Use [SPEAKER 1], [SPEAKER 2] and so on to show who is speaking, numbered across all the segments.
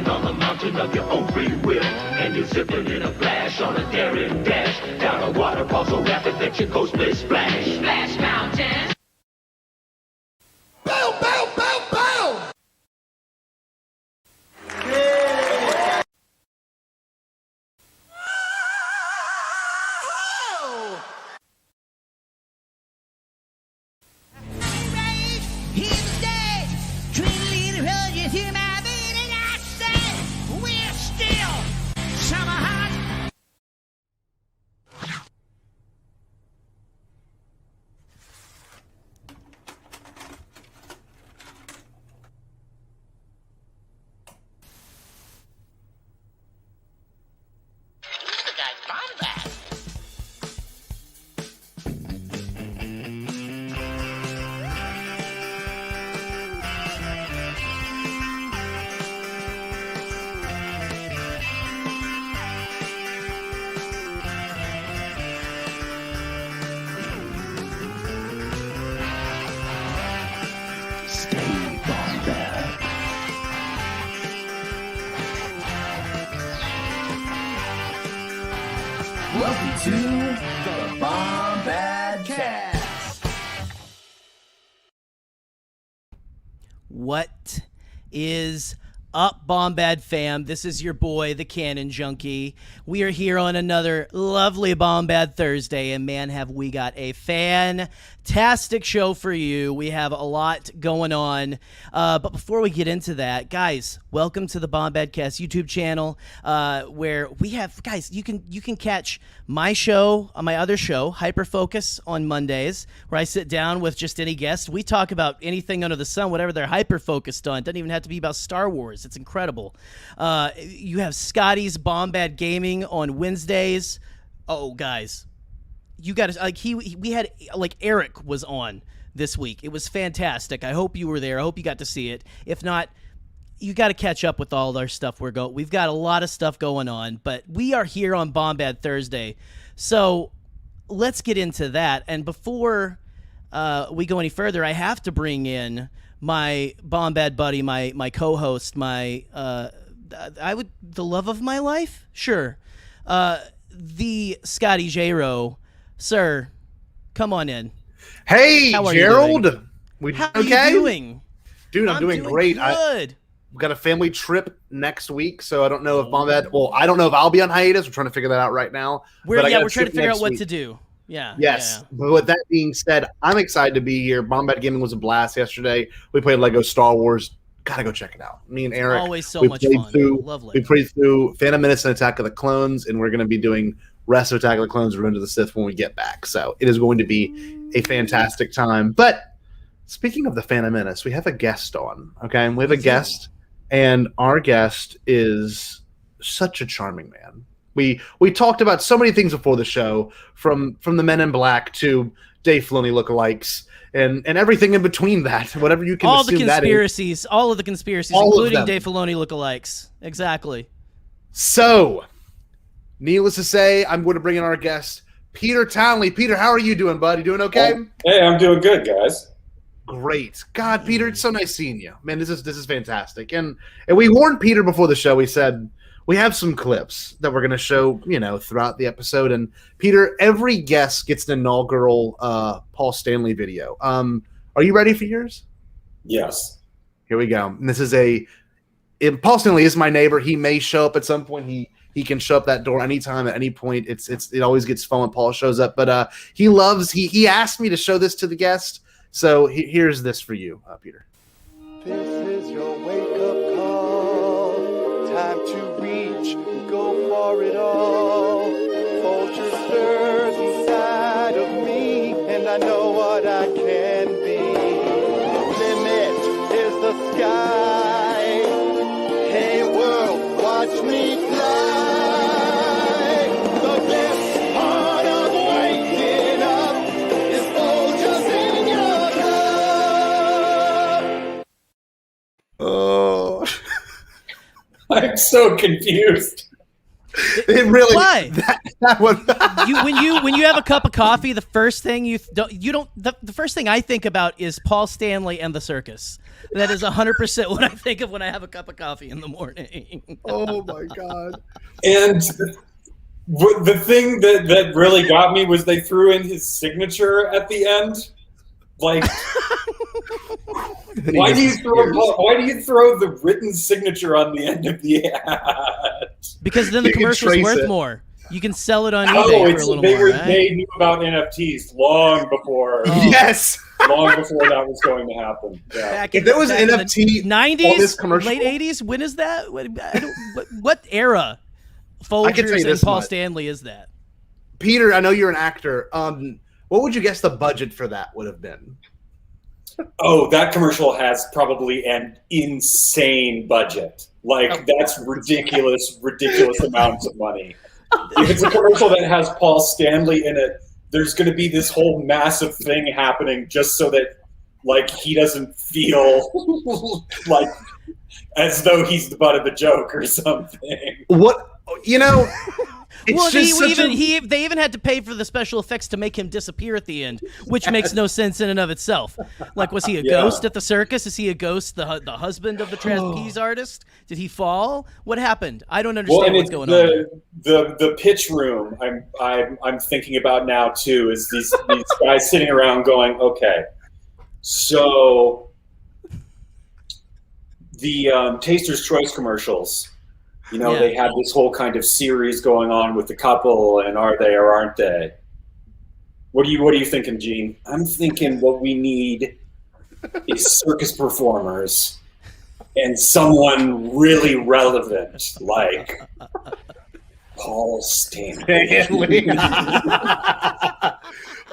[SPEAKER 1] standing on the mountain of your own free will. And you're zipping in a flash on a daring dash down a waterfall so rapid that your ghost may splash. Splash Mountain.
[SPEAKER 2] Bow, bow, bow, bow! Welcome to the Bombadcast.
[SPEAKER 3] What is up, Bombad fam? This is your boy, the Cannon Junkie. We are here on another lovely Bombad Thursday, and man, have we got a fantastic show for you. We have a lot going on, but before we get into that, guys, welcome to the Bombadcast YouTube channel, where we have, guys, you can catch my show, my other show, Hyperfocus, on Mondays, where I sit down with just any guest. We talk about anything under the sun, whatever they're hyper-focused on. It doesn't even have to be about Star Wars. It's incredible. You have Scotty's Bombad Gaming on Wednesdays. Oh, guys, you got to, like, we had, like, Eric was on this week. It was fantastic. I hope you were there. I hope you got to see it. If not, you got to catch up with all our stuff. We've got a lot of stuff going on, but we are here on Bombad Thursday. So let's get into that. And before we go any further, I have to bring in my Bombad buddy, my co-host, the love of my life? Sure. The Scotty J-Ro. Sir, come on in.
[SPEAKER 4] Hey, Gerald.
[SPEAKER 3] How are you doing?
[SPEAKER 4] Dude, I'm doing great.
[SPEAKER 3] Good.
[SPEAKER 4] We've got a family trip next week, so I don't know if Bombad. Well, I don't know if I'll be on hiatus. We're trying to figure that out right now.
[SPEAKER 3] We're trying to figure out what to do. Yeah.
[SPEAKER 4] Yes.
[SPEAKER 3] Yeah.
[SPEAKER 4] But with that being said, I'm excited to be here. Bombad Gaming was a blast yesterday. We played Lego Star Wars. Gotta go check it out. Me and Eric.
[SPEAKER 3] Always so much fun. Lovely.
[SPEAKER 4] We played through Phantom Menace and Attack of the Clones, and we're going to be doing rest of Attack of the Clones, Revenge of the Sith when we get back. So it is going to be a fantastic time. But speaking of the Phantom Menace, we have a guest on. Okay, we have a guest. And our guest is such a charming man. We talked about so many things before the show, from the Men in Black to Dave Filoni lookalikes and everything in between that. Whatever you can
[SPEAKER 3] all
[SPEAKER 4] assume
[SPEAKER 3] the conspiracies, all of the conspiracies, including Dave Filoni lookalikes. Exactly.
[SPEAKER 4] So, needless to say, I'm going to bring in our guest, Peter Townley. Peter, how are you doing, bud? You doing okay?
[SPEAKER 5] Hey, I'm doing good, guys.
[SPEAKER 4] Great. God, Peter, it's so nice seeing you. Man, this is fantastic. And we warned Peter before the show. We said we have some clips that we're going to show, throughout the episode. And Peter, every guest gets an inaugural Paul Stanley video. Are you ready for yours?
[SPEAKER 5] Yes.
[SPEAKER 4] Here we go. And this is Paul Stanley is my neighbor. He may show up at some point. He can show up that door anytime at any point. It always gets fun when Paul shows up. But he asked me to show this to the guest. So here's this for you, Peter.
[SPEAKER 6] This is your wake-up call. Time to reach, go for it all. Vulture stirs inside of me, and I know what I can be. Limit is the sky. Hey world, watch me fly. The best part of waking up is vultures in your cup.
[SPEAKER 4] Oh,
[SPEAKER 5] I'm so confused.
[SPEAKER 4] It really.
[SPEAKER 3] Why?
[SPEAKER 4] That one.
[SPEAKER 3] when you have a cup of coffee, the first thing the first thing I think about is Paul Stanley and the circus. That is 100% what I think of when I have a cup of coffee in the morning.
[SPEAKER 4] Oh my god!
[SPEAKER 5] And the thing that really got me was they threw in his signature at the end. Like, why do you throw the written signature on the end of the ad?
[SPEAKER 3] Because then the
[SPEAKER 4] You can
[SPEAKER 3] commercial's
[SPEAKER 4] trace
[SPEAKER 3] worth
[SPEAKER 4] it.
[SPEAKER 3] more. You can sell it on eBay for a little more. Right?
[SPEAKER 5] They knew about NFTs long before.
[SPEAKER 4] Yes.
[SPEAKER 5] Long before that was going to happen. Yeah.
[SPEAKER 4] If there was an NFT on this
[SPEAKER 3] '90s,
[SPEAKER 4] commercial-
[SPEAKER 3] late '80s, when is that? What era?
[SPEAKER 4] I can tell you
[SPEAKER 3] Folgers and
[SPEAKER 4] this
[SPEAKER 3] Paul
[SPEAKER 4] much.
[SPEAKER 3] Stanley is that?
[SPEAKER 4] Peter, I know you're an actor. What would you guess the budget for that would have been?
[SPEAKER 5] Oh, that commercial has probably an insane budget. Like, that's ridiculous amounts of money. If it's a commercial that has Paul Stanley in it, there's going to be this whole massive thing happening just so that, like, he doesn't feel like as though he's the butt of the joke or something.
[SPEAKER 4] What, you know, it's
[SPEAKER 3] Well,
[SPEAKER 4] just
[SPEAKER 3] they even had to pay for the special effects to make him disappear at the end, which makes no sense in and of itself. Like, was he a ghost at the circus? Is he a ghost, the husband of the trapeze artist? Did he fall? What happened? I don't understand what's going on.
[SPEAKER 5] The pitch room I'm thinking about now too is these guys sitting around going, okay, so the Taster's Choice commercials. You know, they had this whole kind of series going on with the couple, and are they or aren't they? What are you thinking, Gene? I'm thinking what we need is circus performers and someone really relevant, like Paul Stanley.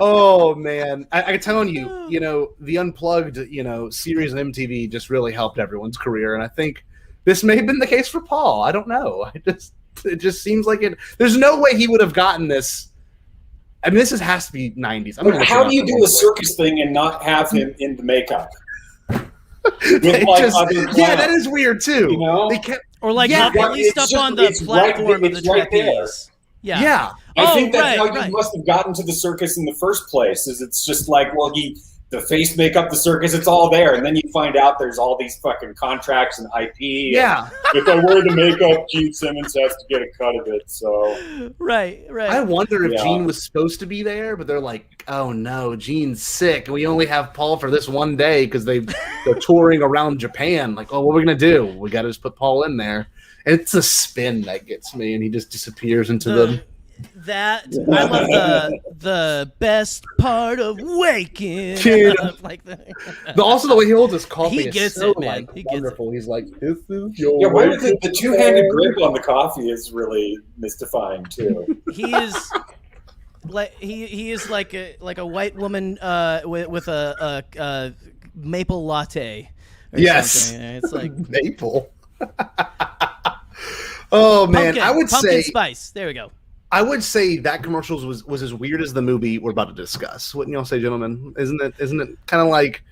[SPEAKER 4] Oh man, I'm telling you, you know, the Unplugged, you know, series on MTV just really helped everyone's career, and I think this may have been the case for Paul. I don't know. It just seems like it. There's no way he would have gotten this. I mean, has to be 90s.
[SPEAKER 5] How do you do a circus thing and not have him in the makeup?
[SPEAKER 4] That is weird too.
[SPEAKER 5] You know?
[SPEAKER 4] They kept,
[SPEAKER 3] Or like
[SPEAKER 4] Yeah,
[SPEAKER 3] at least up on the platform of the trapeze.
[SPEAKER 4] yeah.
[SPEAKER 5] I think that's how
[SPEAKER 3] right.
[SPEAKER 5] you must have gotten to the circus in the first place. Is it's just like, well, the face makeup, the circus, it's all there, and then you find out there's all these fucking contracts and IP.
[SPEAKER 4] Yeah.
[SPEAKER 5] And if I wear the makeup, Gene Simmons has to get a cut of it. So
[SPEAKER 3] Right.
[SPEAKER 4] I wonder if
[SPEAKER 5] Yeah.
[SPEAKER 4] Gene was supposed to be there, but they're like, oh no, Gene's sick, and we only have Paul for this one day because they're touring around Japan. Like, oh, what are we gonna do? We got to just put Paul in there. And it's a spin that gets me, and he just disappears into the.
[SPEAKER 3] I love the best part of waking
[SPEAKER 4] Kid.
[SPEAKER 3] up, like that.
[SPEAKER 4] But also the way he holds his coffee
[SPEAKER 3] He
[SPEAKER 4] is
[SPEAKER 3] gets
[SPEAKER 4] so
[SPEAKER 3] it, man.
[SPEAKER 4] like
[SPEAKER 3] He gets
[SPEAKER 4] wonderful. He's like, this is your
[SPEAKER 5] yeah, why would
[SPEAKER 4] wake
[SPEAKER 5] the two-handed grip on the coffee is really mystifying too.
[SPEAKER 3] He is like he is like a white woman with a maple latte. Or
[SPEAKER 4] Yes.
[SPEAKER 3] something. It's like
[SPEAKER 4] maple. Oh man,
[SPEAKER 3] pumpkin
[SPEAKER 4] I would say
[SPEAKER 3] spice. There we go.
[SPEAKER 4] I would say that commercials was as weird as the movie we're about to discuss. Wouldn't y'all say, gentlemen? Isn't it kind of like,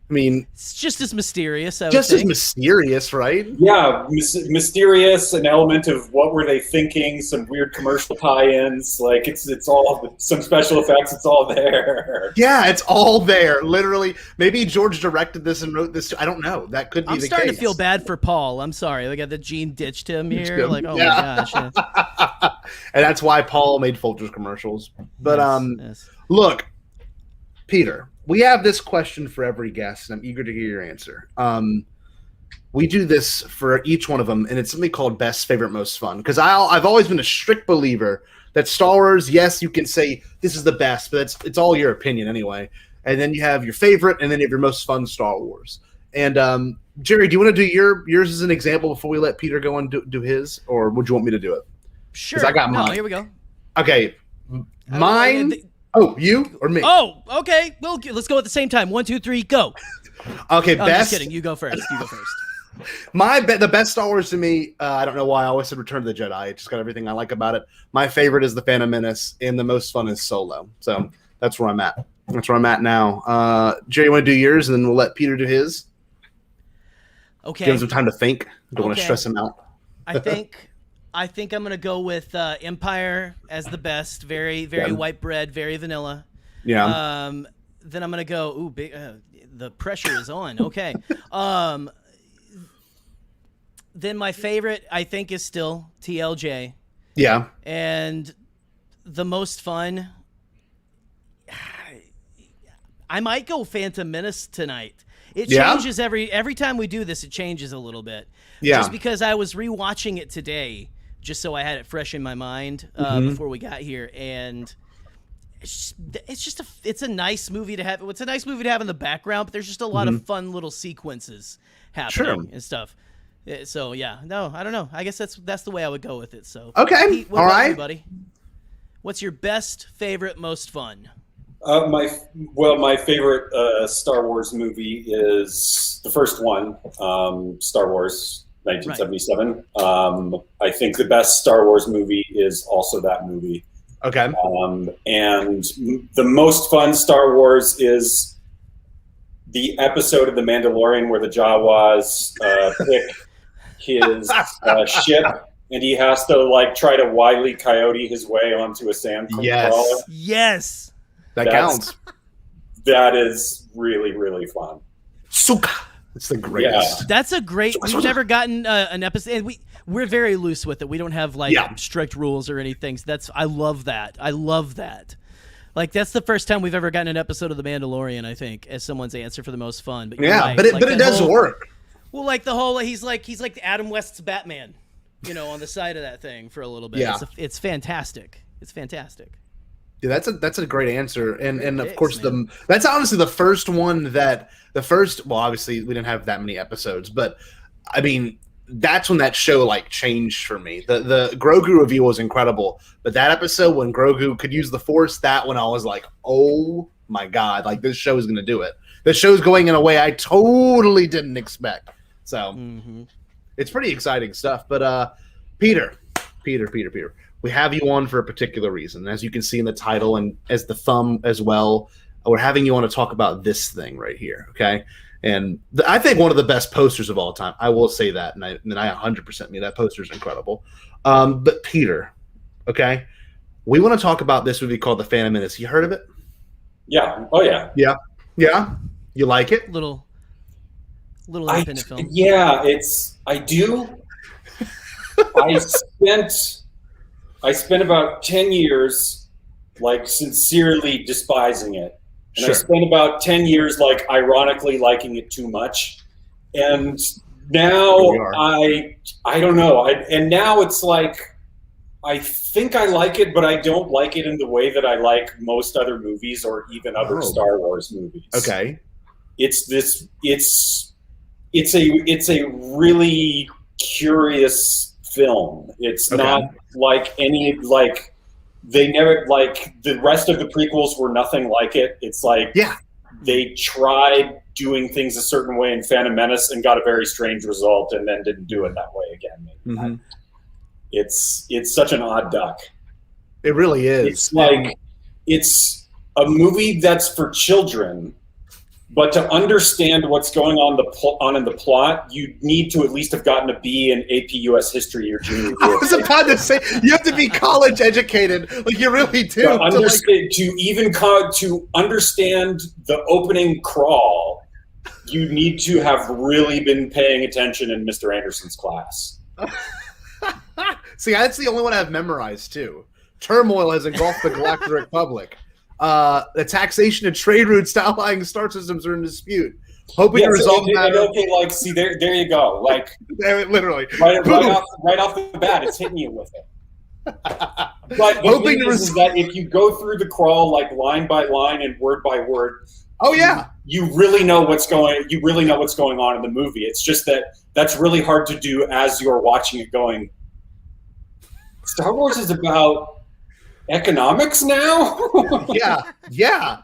[SPEAKER 4] I mean,
[SPEAKER 3] It's just as mysterious. I would
[SPEAKER 4] just as
[SPEAKER 3] think.
[SPEAKER 4] mysterious, right?
[SPEAKER 5] Yeah, mysterious, an element of what were they thinking, some weird commercial tie-ins, like it's all some special effects, it's all there.
[SPEAKER 4] Yeah, it's all there. Literally, maybe George directed this and wrote this. I don't know. That could be
[SPEAKER 3] I'm
[SPEAKER 4] the
[SPEAKER 3] starting
[SPEAKER 4] case.
[SPEAKER 3] to feel bad for Paul. I'm sorry. Like the Gene ditched him here.
[SPEAKER 4] him.
[SPEAKER 3] Like, oh
[SPEAKER 4] Yeah.
[SPEAKER 3] my gosh.
[SPEAKER 4] And that's why Paul made Folgers commercials. But
[SPEAKER 3] Yes.
[SPEAKER 4] look, Peter, we have this question for every guest, and I'm eager to hear your answer. We do this for each one of them, and it's something called Best, Favorite, Most Fun. Because I've always been a strict believer that Star Wars, yes, you can say this is the best, but it's all your opinion anyway. And then you have your favorite, and then you have your most fun Star Wars. And Jerry, do you want to do yours as an example before we let Peter go and do his, or would you want me to do it?
[SPEAKER 3] Sure.
[SPEAKER 4] I got
[SPEAKER 3] No,
[SPEAKER 4] mine.
[SPEAKER 3] here we go.
[SPEAKER 4] Okay, mine. Oh, you or me?
[SPEAKER 3] Oh, okay. Well, let's go at the same time. 1, 2, 3, go.
[SPEAKER 4] Okay,
[SPEAKER 3] I'm
[SPEAKER 4] best.
[SPEAKER 3] just kidding. You go first.
[SPEAKER 4] The best Star Wars to me, I don't know why I always said Return of the Jedi. It just got everything I like about it. My favorite is the Phantom Menace, and the most fun is Solo. So that's where I'm at. That's where I'm at now. Jerry, you want to do yours, and then we'll let Peter do his?
[SPEAKER 3] Okay.
[SPEAKER 4] Give him some time to think. Don't want to
[SPEAKER 3] Okay.
[SPEAKER 4] stress him out.
[SPEAKER 3] I think I think I'm gonna go with Empire as the best. Very, very white bread, very vanilla.
[SPEAKER 4] Yeah.
[SPEAKER 3] Then I'm gonna go. Ooh, big. The pressure is on. Okay. Then my favorite, I think, is still TLJ.
[SPEAKER 4] Yeah.
[SPEAKER 3] And the most fun, I might go Phantom Menace tonight. It changes every time we do this. It changes a little bit.
[SPEAKER 4] Yeah.
[SPEAKER 3] Just because I was rewatching it today, just so I had it fresh in my mind before we got here, and it's a nice movie to have. It's a nice movie to have in the background, but there's just a lot of fun little sequences happening and stuff. So yeah, no, I don't know. I guess that's the way I would go with it. So
[SPEAKER 4] okay,
[SPEAKER 3] Pete, what about you, buddy? What's your best, favorite, most fun?
[SPEAKER 5] My favorite Star Wars movie is the first one, Star Wars 1977. Right. I think the best Star Wars movie is also that movie.
[SPEAKER 4] Okay.
[SPEAKER 5] And the most fun Star Wars is the episode of The Mandalorian where the Jawas pick his ship, and he has to try to Wile E. Coyote his way onto a sand crawler.
[SPEAKER 3] Yes,
[SPEAKER 4] that counts.
[SPEAKER 5] That is really, really fun.
[SPEAKER 4] Suka. It's the greatest.
[SPEAKER 3] Yeah. That's a great. We've never gotten an episode, and we're very loose with it. We don't have strict rules or anything. So I love that. I love that. That's the first time we've ever gotten an episode of The Mandalorian, I think, as someone's answer for the most fun. But right.
[SPEAKER 4] but it does work.
[SPEAKER 3] Well, the whole he's like Adam West's Batman, on the side of that thing for a little bit.
[SPEAKER 4] Yeah.
[SPEAKER 3] It's fantastic. It's fantastic.
[SPEAKER 4] Yeah, that's a great answer, and of course that's honestly the first one well, obviously we didn't have that many episodes, but I mean that's when that show changed for me. The Grogu reveal was incredible, but that episode when Grogu could use the Force, that one I was like, oh my god, this show is gonna do it. The show's going in a way I totally didn't expect. So it's pretty exciting stuff. But Peter, we have you on for a particular reason. As you can see in the title and as the thumb as well, we're having you on to talk about this thing right here, okay? And I think one of the best posters of all time. I will say that, and I 100% mean that poster is incredible. But Peter, okay, we want to talk about this movie called The Phantom Menace. You heard of it?
[SPEAKER 5] Yeah. Oh, yeah.
[SPEAKER 4] Yeah. Yeah? You like it?
[SPEAKER 3] Little independent film.
[SPEAKER 5] Yeah, I do. I spent about 10 years sincerely despising it. And I spent about 10 years ironically liking it too much. And now I don't know. And now it's I think I like it, but I don't like it in the way that I like most other movies or even other Star Wars movies.
[SPEAKER 4] Okay.
[SPEAKER 5] It's a really curious film. It's not like any they never the rest of the prequels were nothing like it. It's they tried doing things a certain way in Phantom Menace and got a very strange result, and then didn't do it that way again. Maybe. It's such an odd duck.
[SPEAKER 4] It really is.
[SPEAKER 5] It's a movie that's for children. But to understand what's going on in the plot, you need to at least have gotten a B in AP US History your junior year.
[SPEAKER 4] I was about to say, you have to be college educated. You really do.
[SPEAKER 5] To understand the opening crawl, you need to have really been paying attention in Mr. Anderson's class.
[SPEAKER 4] See, that's the only one I've memorized, too. Turmoil has engulfed the Galactic Republic. The taxation of trade routes to outlying star systems are in dispute. Hoping to resolve that.
[SPEAKER 5] Okay, see, there you go.
[SPEAKER 4] Literally.
[SPEAKER 5] Right off the bat, it's hitting you with it. But the thing is that if you go through the crawl line by line and word by word, you really know what's going on in the movie. It's just that's really hard to do as you're watching it going, Star Wars is about economics now?
[SPEAKER 4] yeah.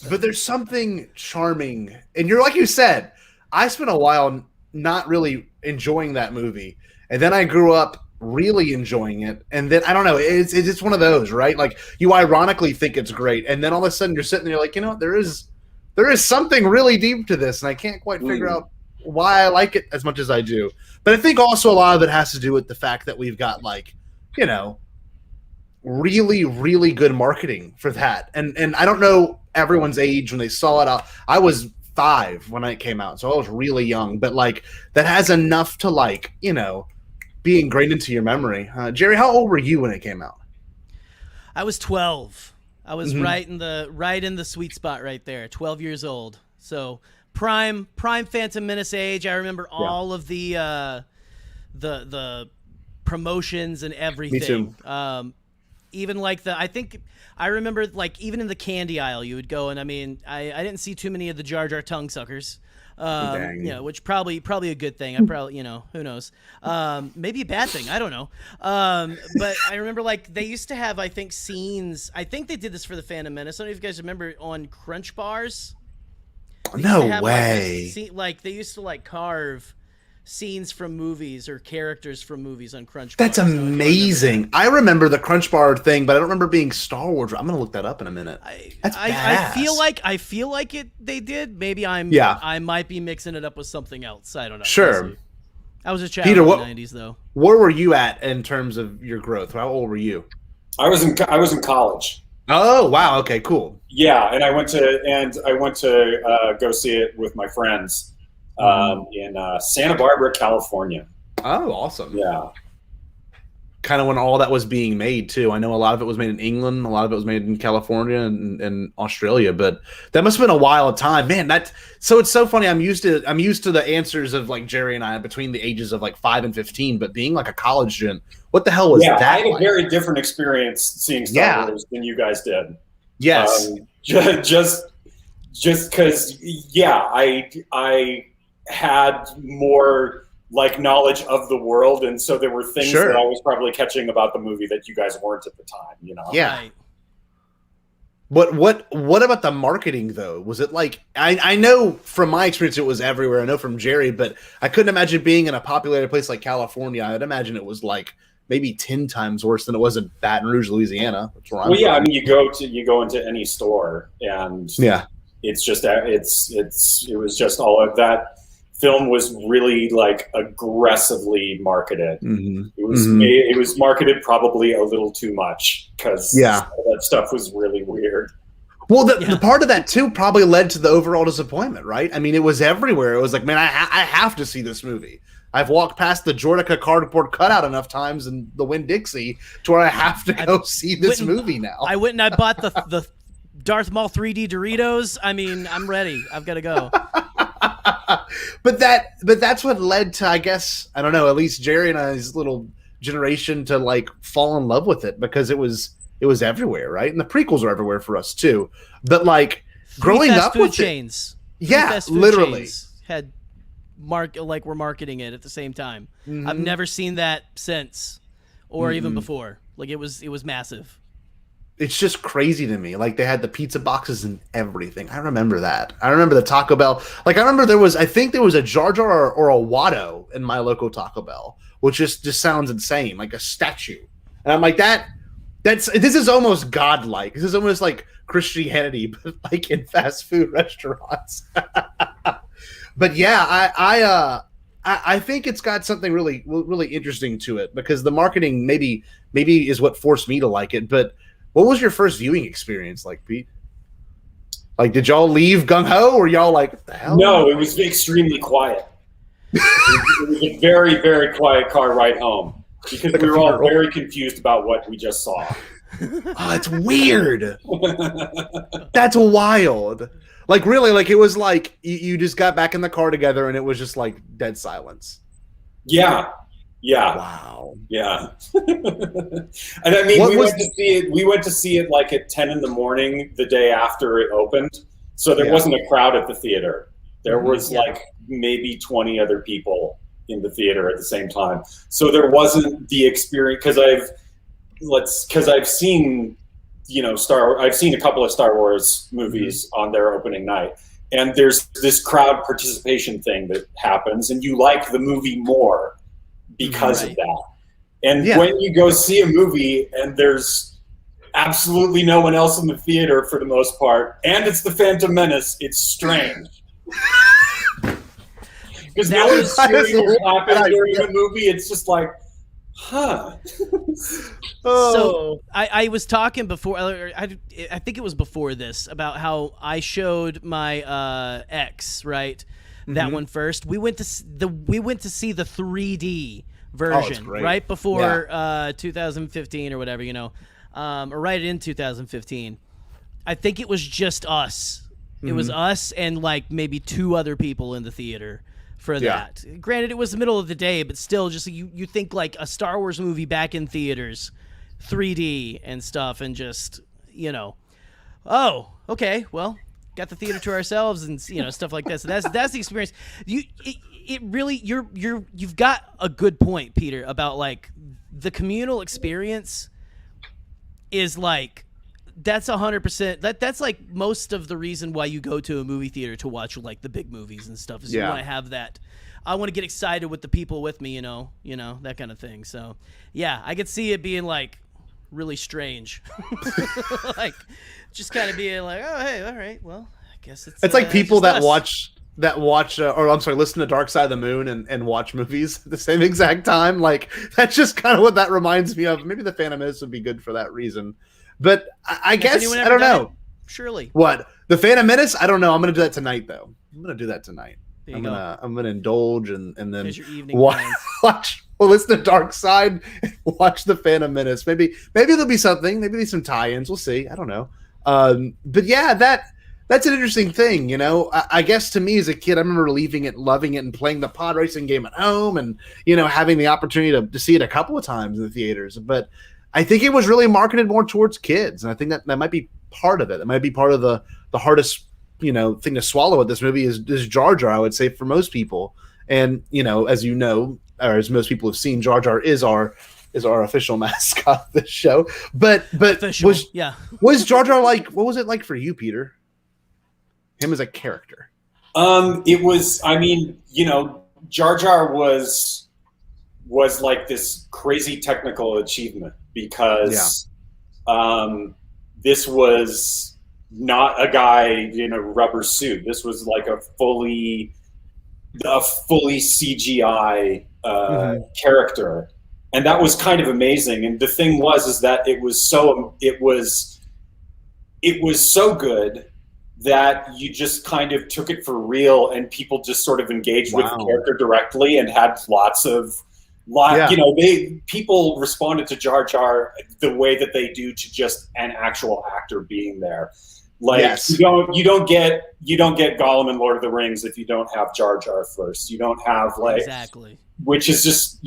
[SPEAKER 4] But there's something charming. And like you said, I spent a while not really enjoying that movie. And then I grew up really enjoying it. And then, I don't know, it's just one of those, right? You ironically think it's great. And then all of a sudden you're sitting there there is something really deep to this. And I can't quite figure out why I like it as much as I do. But I think also a lot of it has to do with the fact that we've got like, you know, really, really good marketing for that. And I don't know everyone's age when they saw it. I was 5 when it came out, so I was really young. But like that has enough to like, you know, be ingrained into your memory. Jerry, how old were you when it came out?
[SPEAKER 3] I was 12. I was right in the sweet spot right there. 12 years old. So prime Phantom Menace age. I remember all of the promotions and everything.
[SPEAKER 4] Me too.
[SPEAKER 3] Even like I remember like even in the candy aisle you would go, and I mean I didn't see too many of the Jar Jar tongue suckers. You know, which probably a good thing. I probably, you know, who knows? Maybe a bad thing. I don't know. But I remember like they used to have, I think, scenes. I think they did this for the Phantom Menace. I don't know if you guys remember on Crunch Bars.
[SPEAKER 4] No way.
[SPEAKER 3] Like they used to like carve scenes from movies or characters from movies on Crunch
[SPEAKER 4] Bars. That's amazing. I remember the Crunch Bar thing, but I don't remember being Star Wars. I'm gonna look that up in a minute.
[SPEAKER 3] I feel like they did. Maybe I might be mixing it up with something else. I don't know.
[SPEAKER 4] Sure.
[SPEAKER 3] I was a child in the 90s though.
[SPEAKER 4] Where were you at in terms of your growth? How old were you?
[SPEAKER 5] I was in college.
[SPEAKER 4] Oh wow. Okay. Cool.
[SPEAKER 5] Yeah, and I went to go see it with my friends. In Santa Barbara, California.
[SPEAKER 4] Oh, awesome.
[SPEAKER 5] Yeah.
[SPEAKER 4] Kind of when all that was being made, too. I know a lot of it was made in England. A lot of it was made in California and Australia. But that must have been a wild time. Man, so it's so funny. I'm used to the answers of, like, Jerry and I between the ages of, like, 5 and 15. But being, like, a college student, what the hell was that
[SPEAKER 5] I had
[SPEAKER 4] like?
[SPEAKER 5] a very different experience seeing Star Wars than you guys did.
[SPEAKER 4] Yes.
[SPEAKER 5] Just because, I had more like knowledge of the world, and so there were things that I was probably catching about the movie that you guys weren't at the time, you know.
[SPEAKER 4] Yeah. What about the marketing though? Was it like I know from my experience it was everywhere. I know from Jerry, but I couldn't imagine being in a populated place like California. I'd imagine it was like maybe 10 times worse than it was in Baton Rouge, Louisiana. That's where I'm from.
[SPEAKER 5] I mean you go into any store and it's just it was just all of that. Film was really like aggressively marketed. It was marketed probably a little too much because that stuff was really weird.
[SPEAKER 4] Well, the part of that too probably led to the overall disappointment, right? I mean, it was everywhere. It was like, man, I have to see this movie. I've walked past the Jordica cardboard cutout enough times in the Winn-Dixie to where I have to go see this movie now.
[SPEAKER 3] I went and I bought the Darth Maul 3D Doritos. I mean, I'm ready. I've got to go.
[SPEAKER 4] But that's what led to, I guess, I don't know, at least Jerry and I's little generation to like fall in love with it because it was everywhere, right? And the prequels are everywhere for us too. But like growing up with
[SPEAKER 3] chains,
[SPEAKER 4] literally
[SPEAKER 3] had were marketing it at the same time. I've never seen that since, or even before. Like it was massive.
[SPEAKER 4] It's just crazy to me. Like they had the pizza boxes and everything. I remember that. I remember the Taco Bell. Like I remember I think there was a Jar Jar or a Watto in my local Taco Bell, which just sounds insane, like a statue. And I'm like, this is almost godlike. This is almost like Christianity, but like in fast food restaurants. But yeah, I think it's got something really, really interesting to it because the marketing maybe is what forced me to like it. But what was your first viewing experience like, Pete? Like, did y'all leave gung-ho or y'all like, what the hell?
[SPEAKER 5] No, it was extremely quiet. It was a very, very quiet car ride home because we were all very confused about what we just saw.
[SPEAKER 4] Oh, it's weird. That's wild. Like, really, like it was like you just got back in the car together and it was just like dead silence.
[SPEAKER 5] Yeah.
[SPEAKER 4] Wow.
[SPEAKER 5] Yeah. And I mean, we went to see it like at 10 in the morning the day after it opened. So there wasn't a crowd at the theater. There was like maybe 20 other people in the theater at the same time. So there wasn't the experience because I've seen, I've seen a couple of Star Wars movies on their opening night. And there's this crowd participation thing that happens and you like the movie more because of that. And when you go see a movie and there's absolutely no one else in the theater for the most part, and it's the Phantom Menace, it's strange. Because
[SPEAKER 3] That
[SPEAKER 5] no
[SPEAKER 3] was-
[SPEAKER 5] one's cheering or
[SPEAKER 4] I-
[SPEAKER 5] clapping during the movie. It's just like, huh.
[SPEAKER 3] So I was talking before. I think it was before this about how I showed my ex, right, that one first. We went to see the 3D version
[SPEAKER 4] great.
[SPEAKER 3] right before 2015 or whatever, or right in 2015. I think it was just us. It was us and like maybe 2 other people in the theater for that. Granted, it was the middle of the day, but still, just you think like a Star Wars movie back in theaters, 3D and stuff, and just oh, okay, well, got the theater to ourselves and stuff like that. So that's the experience. It really you've got a good point, Peter, about like the communal experience is like. That's 100%. That's like most of the reason why you go to a movie theater to watch like the big movies and stuff. Is you want to have that. I want to get excited with the people with me, that kind of thing. So, yeah, I could see it being like really strange, like just kind of being like, oh, hey, all right, well, I guess it's
[SPEAKER 4] like people that
[SPEAKER 3] us.
[SPEAKER 4] watch listen to Dark Side of the Moon and watch movies at the same exact time. Like that's just kind of what that reminds me of. Maybe the Phantom Menace would be good for that reason. But I guess I don't know.
[SPEAKER 3] Surely.
[SPEAKER 4] What? The Phantom Menace? I don't know. I'm gonna do that tonight though. I'm gonna do that tonight.
[SPEAKER 3] There you go.
[SPEAKER 4] I'm gonna indulge and then
[SPEAKER 3] There's your evening
[SPEAKER 4] watch listen to Dark Side and watch the Phantom Menace. Maybe there'll be something. Maybe there's some tie-ins. We'll see. I don't know. But yeah, that's an interesting thing, I guess to me as a kid, I remember leaving it, loving it, and playing the pod racing game at home and, having the opportunity to see it a couple of times in the theaters. But I think it was really marketed more towards kids. And I think that might be part of it. It might be part of the hardest, thing to swallow with this movie is Jar Jar, I would say, for most people. And, as or as most people have seen, Jar Jar is our official mascot of this show. But
[SPEAKER 3] Official,
[SPEAKER 4] was Jar Jar like, what was it like for you, Peter? Him as a character?
[SPEAKER 5] It was, Jar Jar was like this crazy technical achievement because this was not a guy in a rubber suit. This was like a fully CGI character, and that was kind of amazing. And the thing is that it was so good that you just kind of took it for real, and people just sort of engaged with the character directly and had people responded to Jar Jar the way that they do to just an actual actor being there. Like you don't get Gollum in Lord of the Rings if you don't have Jar Jar first. You don't have
[SPEAKER 3] exactly, which
[SPEAKER 5] is just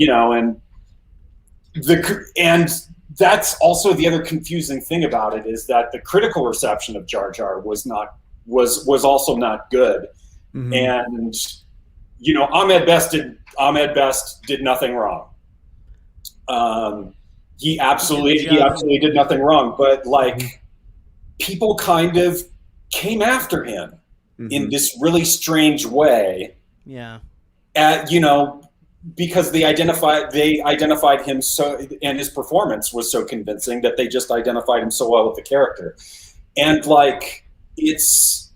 [SPEAKER 5] and that's also the other confusing thing about it is that the critical reception of Jar Jar was also not good, and Ahmed Best did nothing wrong. He absolutely did nothing wrong, but people kind of came after him in this really strange way.
[SPEAKER 3] Yeah.
[SPEAKER 5] Because they identified him so, and his performance was so convincing that they just identified him so well with the character. And it's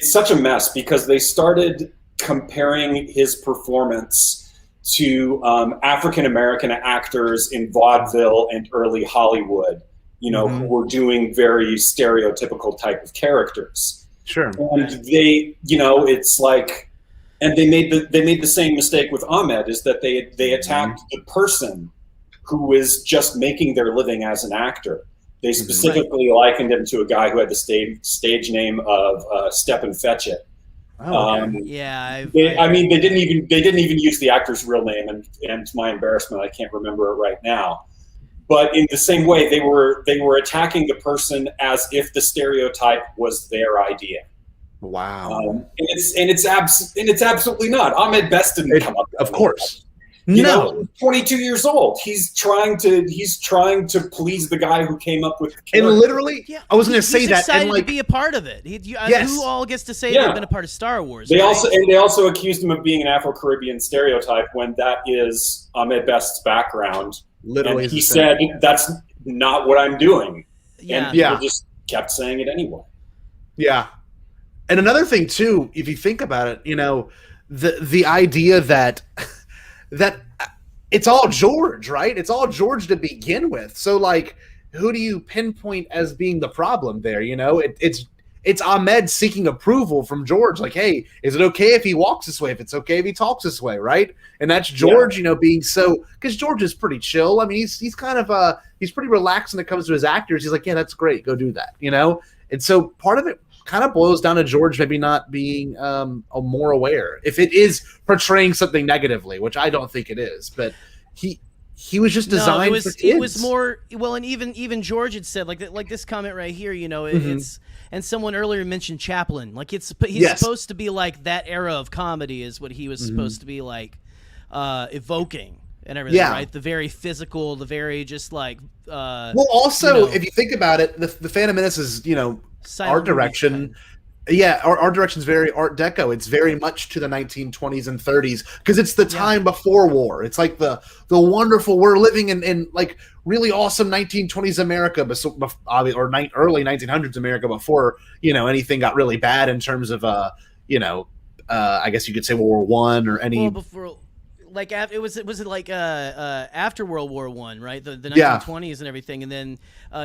[SPEAKER 5] such a mess because they started comparing his performance to African-American actors in vaudeville and early Hollywood, who were doing very stereotypical type of characters.
[SPEAKER 4] Sure.
[SPEAKER 5] And they, it's like, and they made the same mistake with Ahmed, is that they attacked the person who is just making their living as an actor. They specifically likened him to a guy who had the stage name of Step and Fetch It. They didn't even use the actor's real name, and to my embarrassment, I can't remember it right now. But in the same way, they were attacking the person as if the stereotype was their idea.
[SPEAKER 4] Wow.
[SPEAKER 5] It's absolutely not. Ahmed Best didn't come up with
[SPEAKER 4] of course.
[SPEAKER 5] No. 22 years old. He's trying to please the guy who came up with the character.
[SPEAKER 4] And literally, I was going to say that.
[SPEAKER 3] He's excited
[SPEAKER 4] and
[SPEAKER 3] to be a part of it. Who all gets to say they've been a part of Star Wars?
[SPEAKER 5] They also accused him of being an Afro-Caribbean stereotype when that is Ahmed Best's background.
[SPEAKER 4] Literally,
[SPEAKER 5] and he said that's not what I'm doing.
[SPEAKER 3] Yeah.
[SPEAKER 5] And people just kept saying it anyway.
[SPEAKER 4] Yeah. And another thing too, if you think about it, the idea that it's all George, right? It's all George to begin with. So like, who do you pinpoint as being the problem there? You know, it's Ahmed seeking approval from George. Like, hey, is it okay if he walks this way? If it's okay if he talks this way, right? And that's George, you know, being so, because George is pretty chill. I mean, he's kind of he's pretty relaxed when it comes to his actors. He's like, yeah, that's great, go do that, you know. And so part of it kind of boils down to George maybe not being more aware if it is portraying something negatively, which I don't think it is, but he was just designed for kids.
[SPEAKER 3] It was more, well, and even George had said, like this comment right here, you know, it's, and someone earlier mentioned Chaplin, like he's supposed to be like that era of comedy is what he was supposed to be like evoking and everything, right? The very physical, the very just like
[SPEAKER 4] well, also, you know, if you think about it, the Phantom Menace is, you know, art direction. Yeah, our direction's very Art Deco. It's very much to the 1920s and 30s because it's the time before war. It's like the wonderful, we're living in like really awesome 1920s America, or early 1900s America before, you know, anything got really bad in terms of you know, I guess you could say World War I or any.
[SPEAKER 3] Well, before, like it was like after World War I, right? The 1920s and everything, and then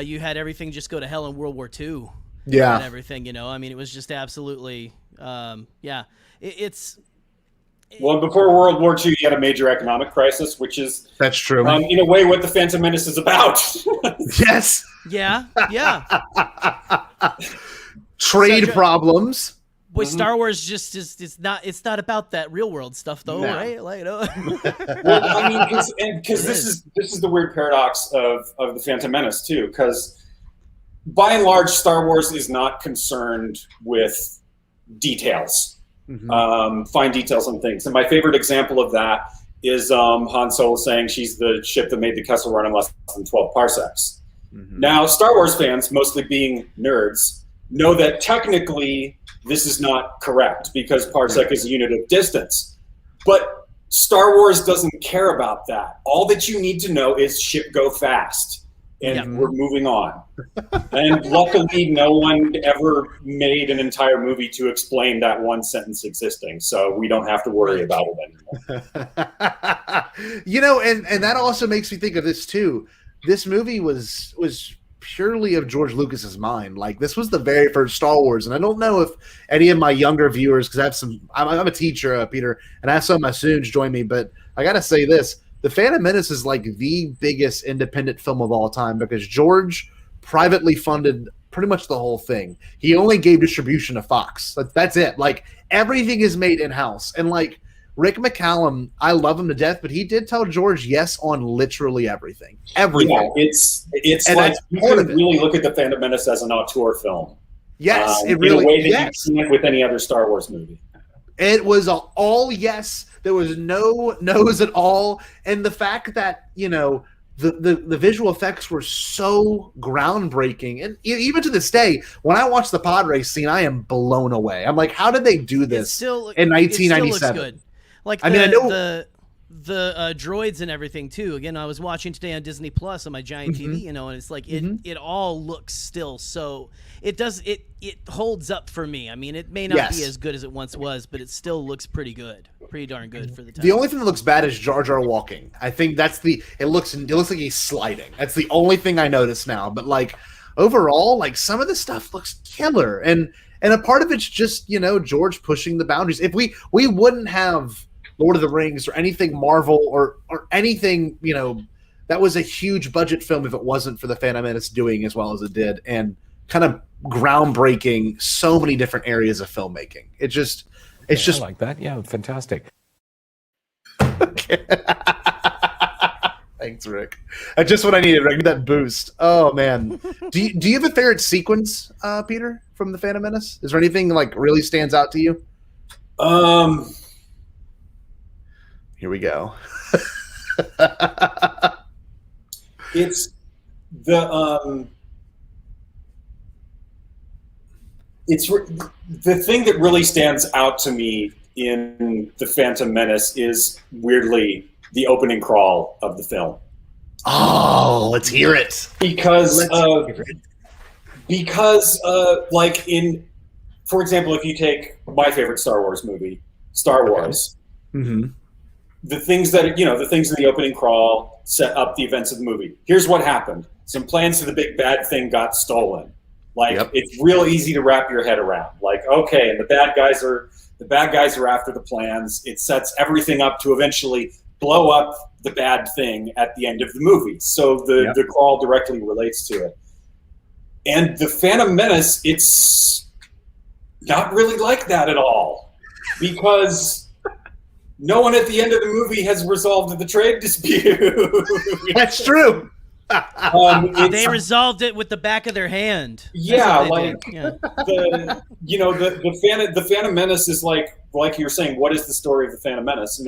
[SPEAKER 3] you had everything just go to hell in World War II. And everything, you know. I mean, it was just absolutely, it's.
[SPEAKER 5] Well, before World War II, you had a major economic crisis, which is
[SPEAKER 4] that's true.
[SPEAKER 5] In a way, what the Phantom Menace is about.
[SPEAKER 4] Yes.
[SPEAKER 3] Yeah.
[SPEAKER 4] Trade problems.
[SPEAKER 3] Boy, Star Wars just is it's not about that real world stuff though, right? Like, you know.
[SPEAKER 5] Well, I mean, because this is the weird paradox of the Phantom Menace too, because by and large, Star Wars is not concerned with details, fine details on things. And my favorite example of that is Han Solo saying she's the ship that made the Kessel Run in less than 12 parsecs. Now, Star Wars fans, mostly being nerds, know that technically this is not correct because parsec is a unit of distance. But Star Wars doesn't care about that. All that you need to know is ship go fast. And we're moving on. And luckily, no one ever made an entire movie to explain that one sentence existing, so we don't have to worry about it
[SPEAKER 4] anymore. You know, and that also makes me think of this too. This movie was purely of George Lucas's mind. Like, this was the very first Star Wars, and I don't know if any of my younger viewers, because I'm a teacher, Peter, and I have some of my students join me, but I gotta say this. The Phantom Menace is like the biggest independent film of all time because George privately funded pretty much the whole thing. He only gave distribution to Fox. That's it. Like, everything is made in-house. And like Rick McCallum, I love him to death, but he did tell George yes on literally everything. Everything.
[SPEAKER 5] Yeah, it's like you can really look at the Phantom Menace as an auteur film.
[SPEAKER 4] Yes, it really
[SPEAKER 5] in a way that you can't with any other Star Wars movie.
[SPEAKER 4] It was all yes. There was no no's at all. And the fact that, you know, the visual effects were so groundbreaking. And even to this day, when I watch the pod race scene, I am blown away. I'm like, how did they do this in 1997?
[SPEAKER 3] It still looks good. Like, I know the droids and everything too. Again, I was watching today on Disney Plus on my giant TV, you know, and it's like it all looks still so it holds up for me. I mean, it may not be as good as it once was, but it still looks pretty darn good for the time.
[SPEAKER 4] The only thing that looks bad is Jar Jar walking. I think that's it looks like he's sliding. That's the only thing I notice now. But like overall, like some of the stuff looks killer, and a part of it's just, you know, George pushing the boundaries. If we wouldn't have Lord of the Rings or anything Marvel or anything, you know, that was a huge budget film if it wasn't for the Phantom Menace doing as well as it did and kind of groundbreaking so many different areas of filmmaking. It's just
[SPEAKER 7] I like that. Yeah, fantastic.
[SPEAKER 4] Thanks, Rick. That's just what I needed, Rick. That boost. Oh man. Do you have a favorite sequence, Peter, from the Phantom Menace? Is there anything like really stands out to you? Here we go.
[SPEAKER 5] It's the the thing that really stands out to me in the Phantom Menace is weirdly the opening crawl of the film.
[SPEAKER 4] Oh, let's hear it.
[SPEAKER 5] Because like for example, if you take my favorite Star Wars movie, Star Wars.
[SPEAKER 4] Mm-hmm.
[SPEAKER 5] The things that, the things in the opening crawl set up the events of the movie. Here's what happened. Some plans for the big bad thing got stolen. It's real easy to wrap your head around. Okay, and the bad guys are after the plans. It sets everything up to eventually blow up the bad thing at the end of the movie. So the crawl directly relates to it. And the Phantom Menace, it's not really like that at all, because no one at the end of the movie has resolved the trade dispute.
[SPEAKER 4] That's true.
[SPEAKER 3] They resolved it with the back of their hand.
[SPEAKER 5] The Phantom Menace is like you're saying, what is the story of the Phantom Menace?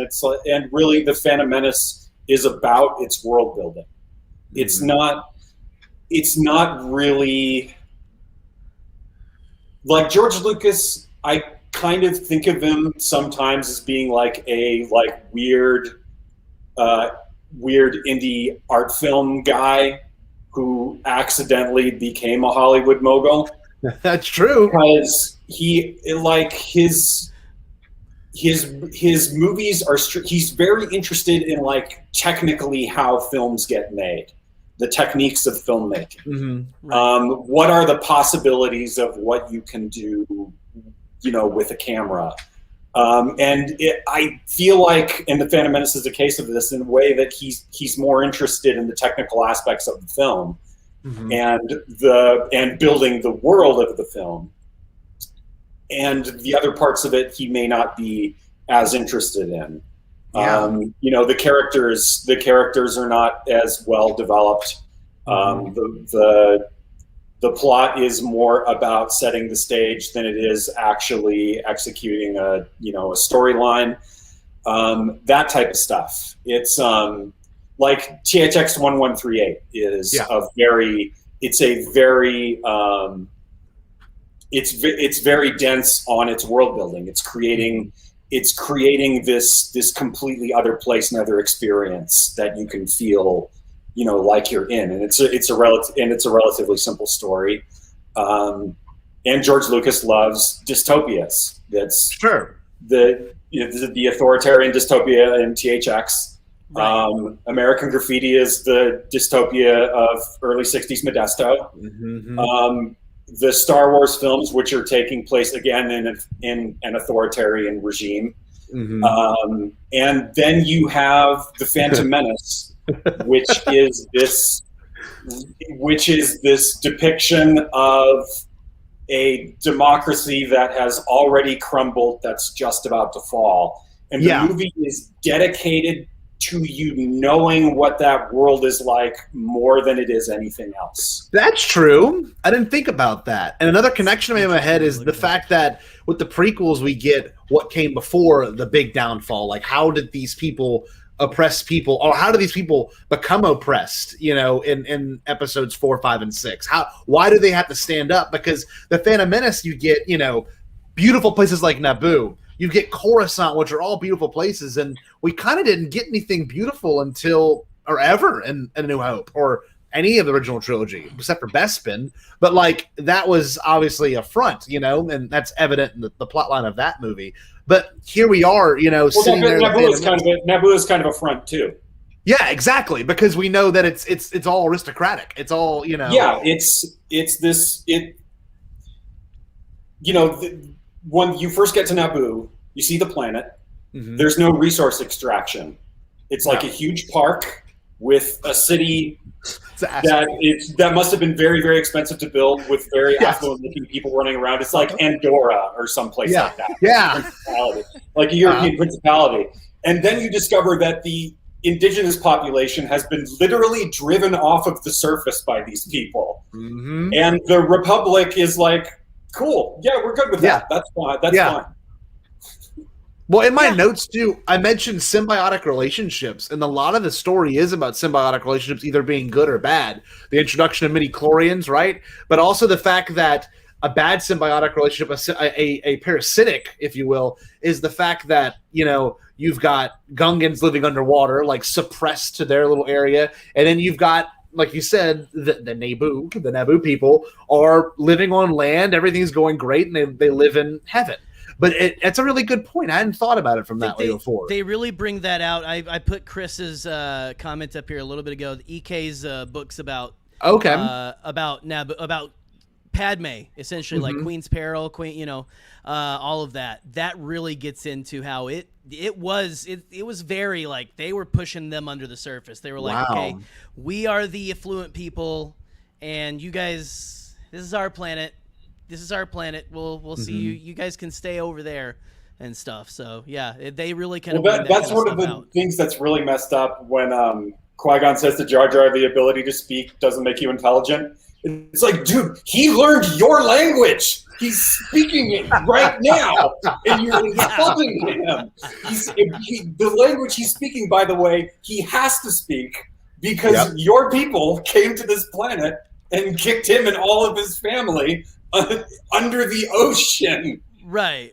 [SPEAKER 5] And really the Phantom Menace is about its world building. It's not really like George Lucas. I kind of think of him sometimes as being like a weird indie art film guy who accidentally became a Hollywood mogul.
[SPEAKER 4] That's true.
[SPEAKER 5] Because his movies are he's very interested in technically how films get made, the techniques of filmmaking.
[SPEAKER 4] Mm-hmm.
[SPEAKER 5] What are the possibilities of what you can do, with a camera? I feel like in the Phantom Menace is a case of this in a way that he's more interested in the technical aspects of the film, mm-hmm. and building the world of the film, and the other parts of it he may not be as interested in.
[SPEAKER 4] Yeah.
[SPEAKER 5] The characters are not as well developed. The plot is more about setting the stage than it is actually executing a storyline. That type of stuff. It's like THX 1138 is it's very dense on its world building. It's creating this completely other place and other experience that you can feel like you're in, and it's a relatively simple story. And George Lucas loves dystopias. That's
[SPEAKER 4] sure
[SPEAKER 5] the authoritarian dystopia in THX.
[SPEAKER 3] Right.
[SPEAKER 5] American Graffiti is the dystopia of early '60s Modesto.
[SPEAKER 4] Mm-hmm.
[SPEAKER 5] The Star Wars films, which are taking place again in an authoritarian regime. Mm-hmm. And then you have the Phantom Menace, which is this depiction of a democracy that has already crumbled, that's just about to fall. And the movie is dedicated to you knowing what that world is like more than it is anything else.
[SPEAKER 4] That's true. I didn't think about that. And another connection I made in my head is the fact that with the prequels we get what came before the big downfall. Like, how did these people oppress people, or how do these people become oppressed, in episodes 4, 5, and 6? Why do they have to stand up? Because the Phantom Menace, you get, beautiful places like Naboo. You get Coruscant, which are all beautiful places, and we kind of didn't get anything beautiful ever in A New Hope, or any of the original trilogy, except for Bespin. But that was obviously a front, and that's evident in the plot line of that movie. But here we are, sitting there.
[SPEAKER 5] Naboo is kind of a front too.
[SPEAKER 4] Yeah, exactly, because we know that it's all aristocratic. It's all,
[SPEAKER 5] Yeah, when you first get to Naboo, you see the planet. Mm-hmm. There's no resource extraction. It's like a huge park with a city that must have been very, very expensive to build, with very affluent-looking people running around. It's like Andorra or someplace like that.
[SPEAKER 4] Yeah,
[SPEAKER 5] like a European principality. And then you discover that the indigenous population has been literally driven off of the surface by these people. Mm-hmm. And the Republic is like, cool, yeah, we're good with that. That's fine. That's fine.
[SPEAKER 4] Well, in my notes too, I mentioned symbiotic relationships, and a lot of the story is about symbiotic relationships either being good or bad. The introduction of midi-chlorians, right? But also the fact that a bad symbiotic relationship, a parasitic, if you will, is the fact that, you've got Gungans living underwater, suppressed to their little area, and then you've got, like you said, the Naboo people are living on land. Everything's going great, and they live in heaven. But it's a really good point. I hadn't thought about it from that way before.
[SPEAKER 3] They really bring that out. I put Chris's comment up here a little bit ago. EK's books about about Padme, essentially, like Queen's Peril, all of that. That really gets into how it was very like they were pushing them under the surface. They were like, okay, we are the affluent people, and you guys, this is our planet. This is our planet. We'll see you. You guys can stay over there and stuff. So yeah, they really kind of.
[SPEAKER 5] That's one of the things that's really messed up when Qui-Gon says to Jar Jar, the ability to speak doesn't make you intelligent. It's like, dude, he learned your language. He's speaking it right now, and you're insulting him. The language he's speaking, by the way, he has to speak because your people came to this planet and kicked him and all of his family under the ocean.
[SPEAKER 3] Right.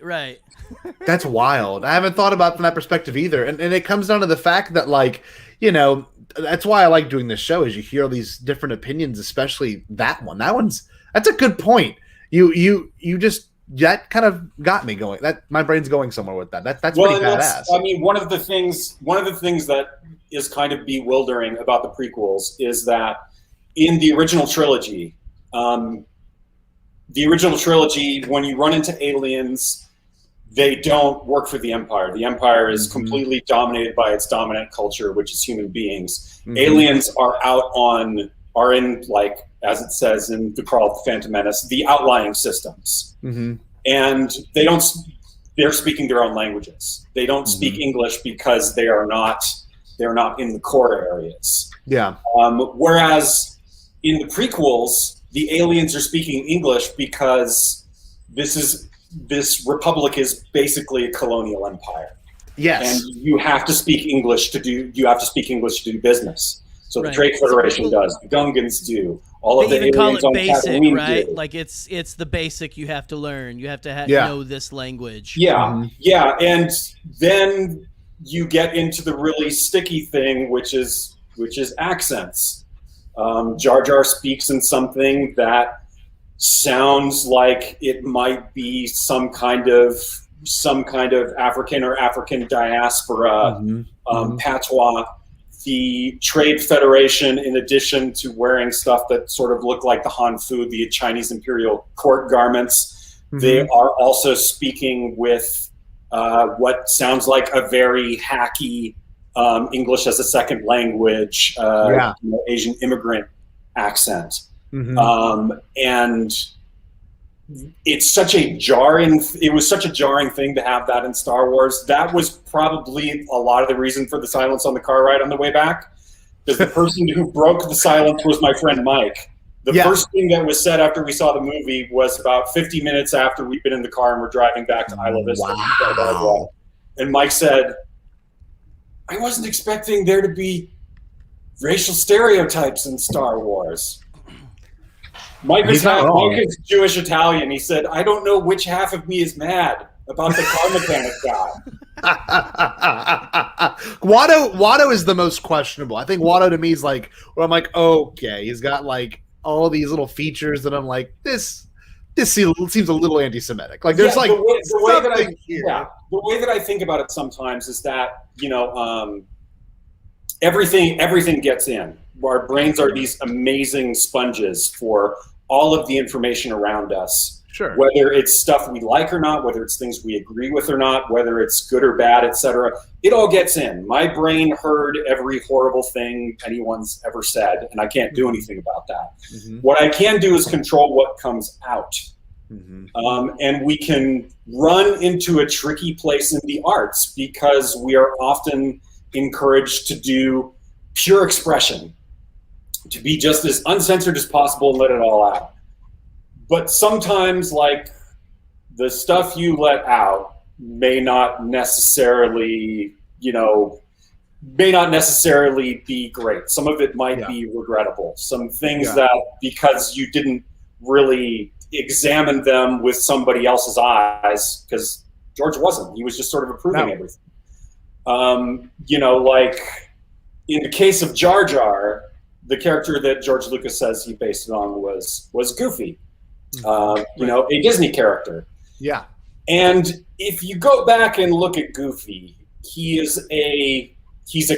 [SPEAKER 4] That's wild. I haven't thought about it from that perspective either. And it comes down to the fact that, like, you know, that's why I like doing this show is you hear all these different opinions, especially that one. That's a good point. You just that kind of got me going. That my brain's going somewhere with that. That's pretty badass.
[SPEAKER 5] I mean, one of the things that is kind of bewildering about the prequels is that in the original trilogy, when you run into aliens, they don't work for the Empire. The Empire is completely dominated by its dominant culture, which is human beings. Aliens are in, like, as it says in the Crawl of the Phantom Menace, the outlying systems. And they're speaking their own languages. They don't speak English because they're not in the core areas.
[SPEAKER 4] Yeah.
[SPEAKER 5] Whereas in the prequels, the aliens are speaking English because this republic is basically a colonial empire.
[SPEAKER 4] Yes.
[SPEAKER 5] And you have to speak English to do business. So the Drake Federation does, the Gungans do, all of the aliens
[SPEAKER 3] call it
[SPEAKER 5] on
[SPEAKER 3] basic,
[SPEAKER 5] Tatooine
[SPEAKER 3] right?
[SPEAKER 5] do.
[SPEAKER 3] Like it's the basic you have to learn. You have to know this language.
[SPEAKER 5] Yeah, and then you get into the really sticky thing, which is accents. Jar Jar speaks in something that sounds like it might be some kind of African or African diaspora patois. The Trade Federation, in addition to wearing stuff that sort of look like the Han Fu, the Chinese imperial court garments, they are also speaking with what sounds like a very hacky English as a second language, Asian immigrant accent. And it was such a jarring thing to have that in Star Wars. That was probably a lot of the reason for the silence on the car ride on the way back, because the person who broke the silence was my friend Mike. The first thing that was said after we saw the movie was about 50 minutes after we'd been in the car and we're driving back to Isla Vista. Wow. And Mike said, I wasn't expecting there to be racial stereotypes in Star Wars. Mike is Jewish Italian. He said, I don't know which half of me is mad about the car mechanic guy.
[SPEAKER 4] Watto is the most questionable. I think Watto to me is like, where I'm like, okay, he's got like all these little features that I'm like, this seems a little anti-Semitic. Like there's
[SPEAKER 5] the way that I think about it sometimes is that, you know, everything gets in. Our brains are these amazing sponges for all of the information around us.
[SPEAKER 4] Sure.
[SPEAKER 5] Whether it's stuff we like or not, whether it's things we agree with or not, whether it's good or bad, etc. It all gets in. My brain heard every horrible thing anyone's ever said, and I can't do anything about that. What I can do is control what comes out. And we can run into a tricky place in the arts because we are often encouraged to do pure expression, to be just as uncensored as possible and let it all out. But sometimes, like, the stuff you let out may not necessarily be great. Some of it might be regrettable. Some things that, because you didn't really examine them with somebody else's eyes, because George wasn't. He was just sort of approving everything. Like in the case of Jar Jar, the character that George Lucas says he based it on was Goofy, a Disney character.
[SPEAKER 4] Yeah.
[SPEAKER 5] And if you go back and look at Goofy, he's a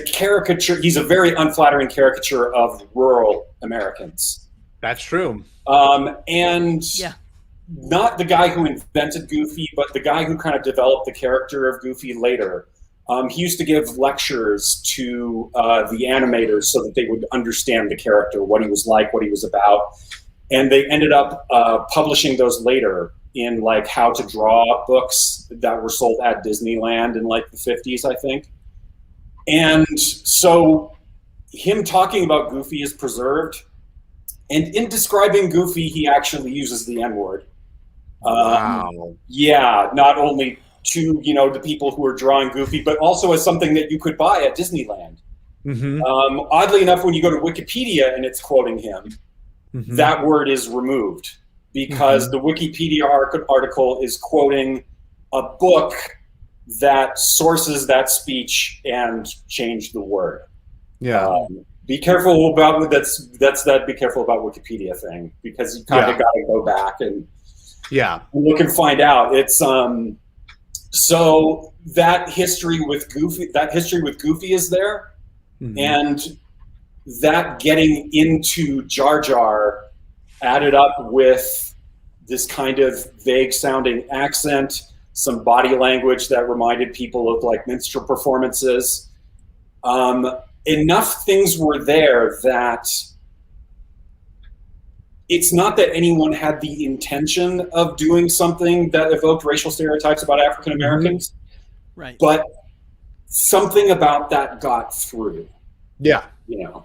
[SPEAKER 5] caricature. He's a very unflattering caricature of rural Americans.
[SPEAKER 4] That's true.
[SPEAKER 5] And not the guy who invented Goofy, but the guy who kind of developed the character of Goofy later. He used to give lectures to the animators so that they would understand the character, what he was like, what he was about. And they ended up publishing those later in like how to draw books that were sold at Disneyland in like the 50s, I think. And so him talking about Goofy is preserved. And in describing Goofy, he actually uses the N-word.
[SPEAKER 4] Wow.
[SPEAKER 5] Yeah, not only to, you know, the people who are drawing Goofy, but also as something that you could buy at Disneyland.
[SPEAKER 4] Mm-hmm.
[SPEAKER 5] Oddly enough, when you go to Wikipedia and it's quoting him, that word is removed because the Wikipedia article is quoting a book that sources that speech and changed the word.
[SPEAKER 4] Yeah.
[SPEAKER 5] Be careful about that's that be careful about Wikipedia thing, because you kind of got to go back and look and find out. It's so that history with Goofy is there, and that getting into Jar Jar added up with this kind of vague sounding accent, some body language that reminded people of like minstrel performances. Enough things were there that it's not that anyone had the intention of doing something that evoked racial stereotypes about African Americans,
[SPEAKER 3] right?
[SPEAKER 5] But something about that got through.
[SPEAKER 4] Yeah,
[SPEAKER 5] you know,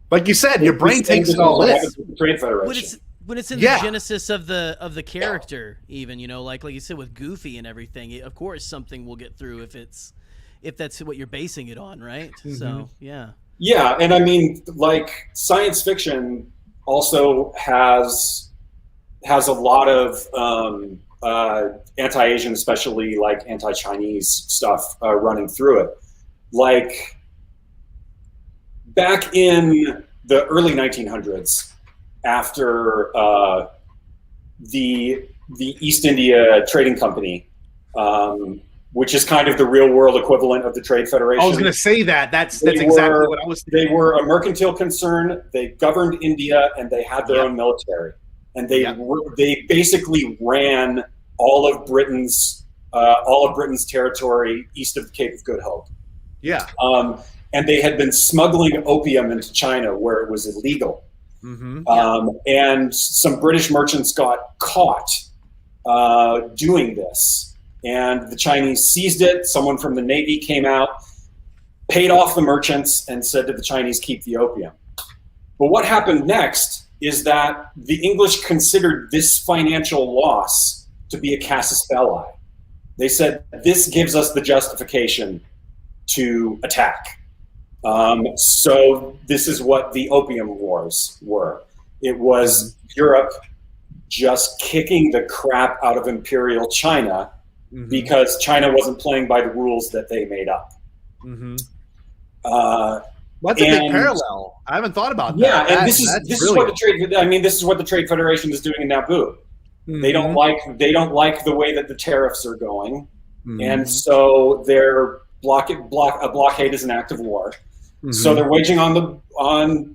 [SPEAKER 4] like you said, your brain takes it all in.
[SPEAKER 5] Trade Federation.
[SPEAKER 3] When it's in the genesis of the character, even, you know, like you said with Goofy and everything, of course something will get through if that's what you're basing it on, right? So
[SPEAKER 5] yeah, and I mean, like, science fiction also has a lot of anti-Asian, especially like anti-Chinese stuff running through it. Like back in the early 1900s, after the East India Trading Company, which is kind of the real world equivalent of the Trade Federation.
[SPEAKER 4] I was going to say that. That's exactly what I was thinking.
[SPEAKER 5] They were a mercantile concern. They governed India, and they had their own military. And they basically ran all of Britain's territory east of the Cape of Good Hope.
[SPEAKER 4] Yeah.
[SPEAKER 5] And they had been smuggling opium into China where it was illegal. And some British merchants got caught doing this. And the Chinese seized it. Someone from the Navy came out, paid off the merchants, and said to the Chinese, keep the opium. But what happened next is that the English considered this financial loss to be a casus belli. They said, this gives us the justification to attack. So this is what the Opium Wars were. It was Europe just kicking the crap out of Imperial China because China wasn't playing by the rules that they made up.
[SPEAKER 4] That's a big parallel. I haven't thought about that.
[SPEAKER 5] Yeah, and this is what the trade. I mean, this is what the Trade Federation is doing in Naboo. They don't like the way that the tariffs are going, and so a blockade is an act of war. So they're waging on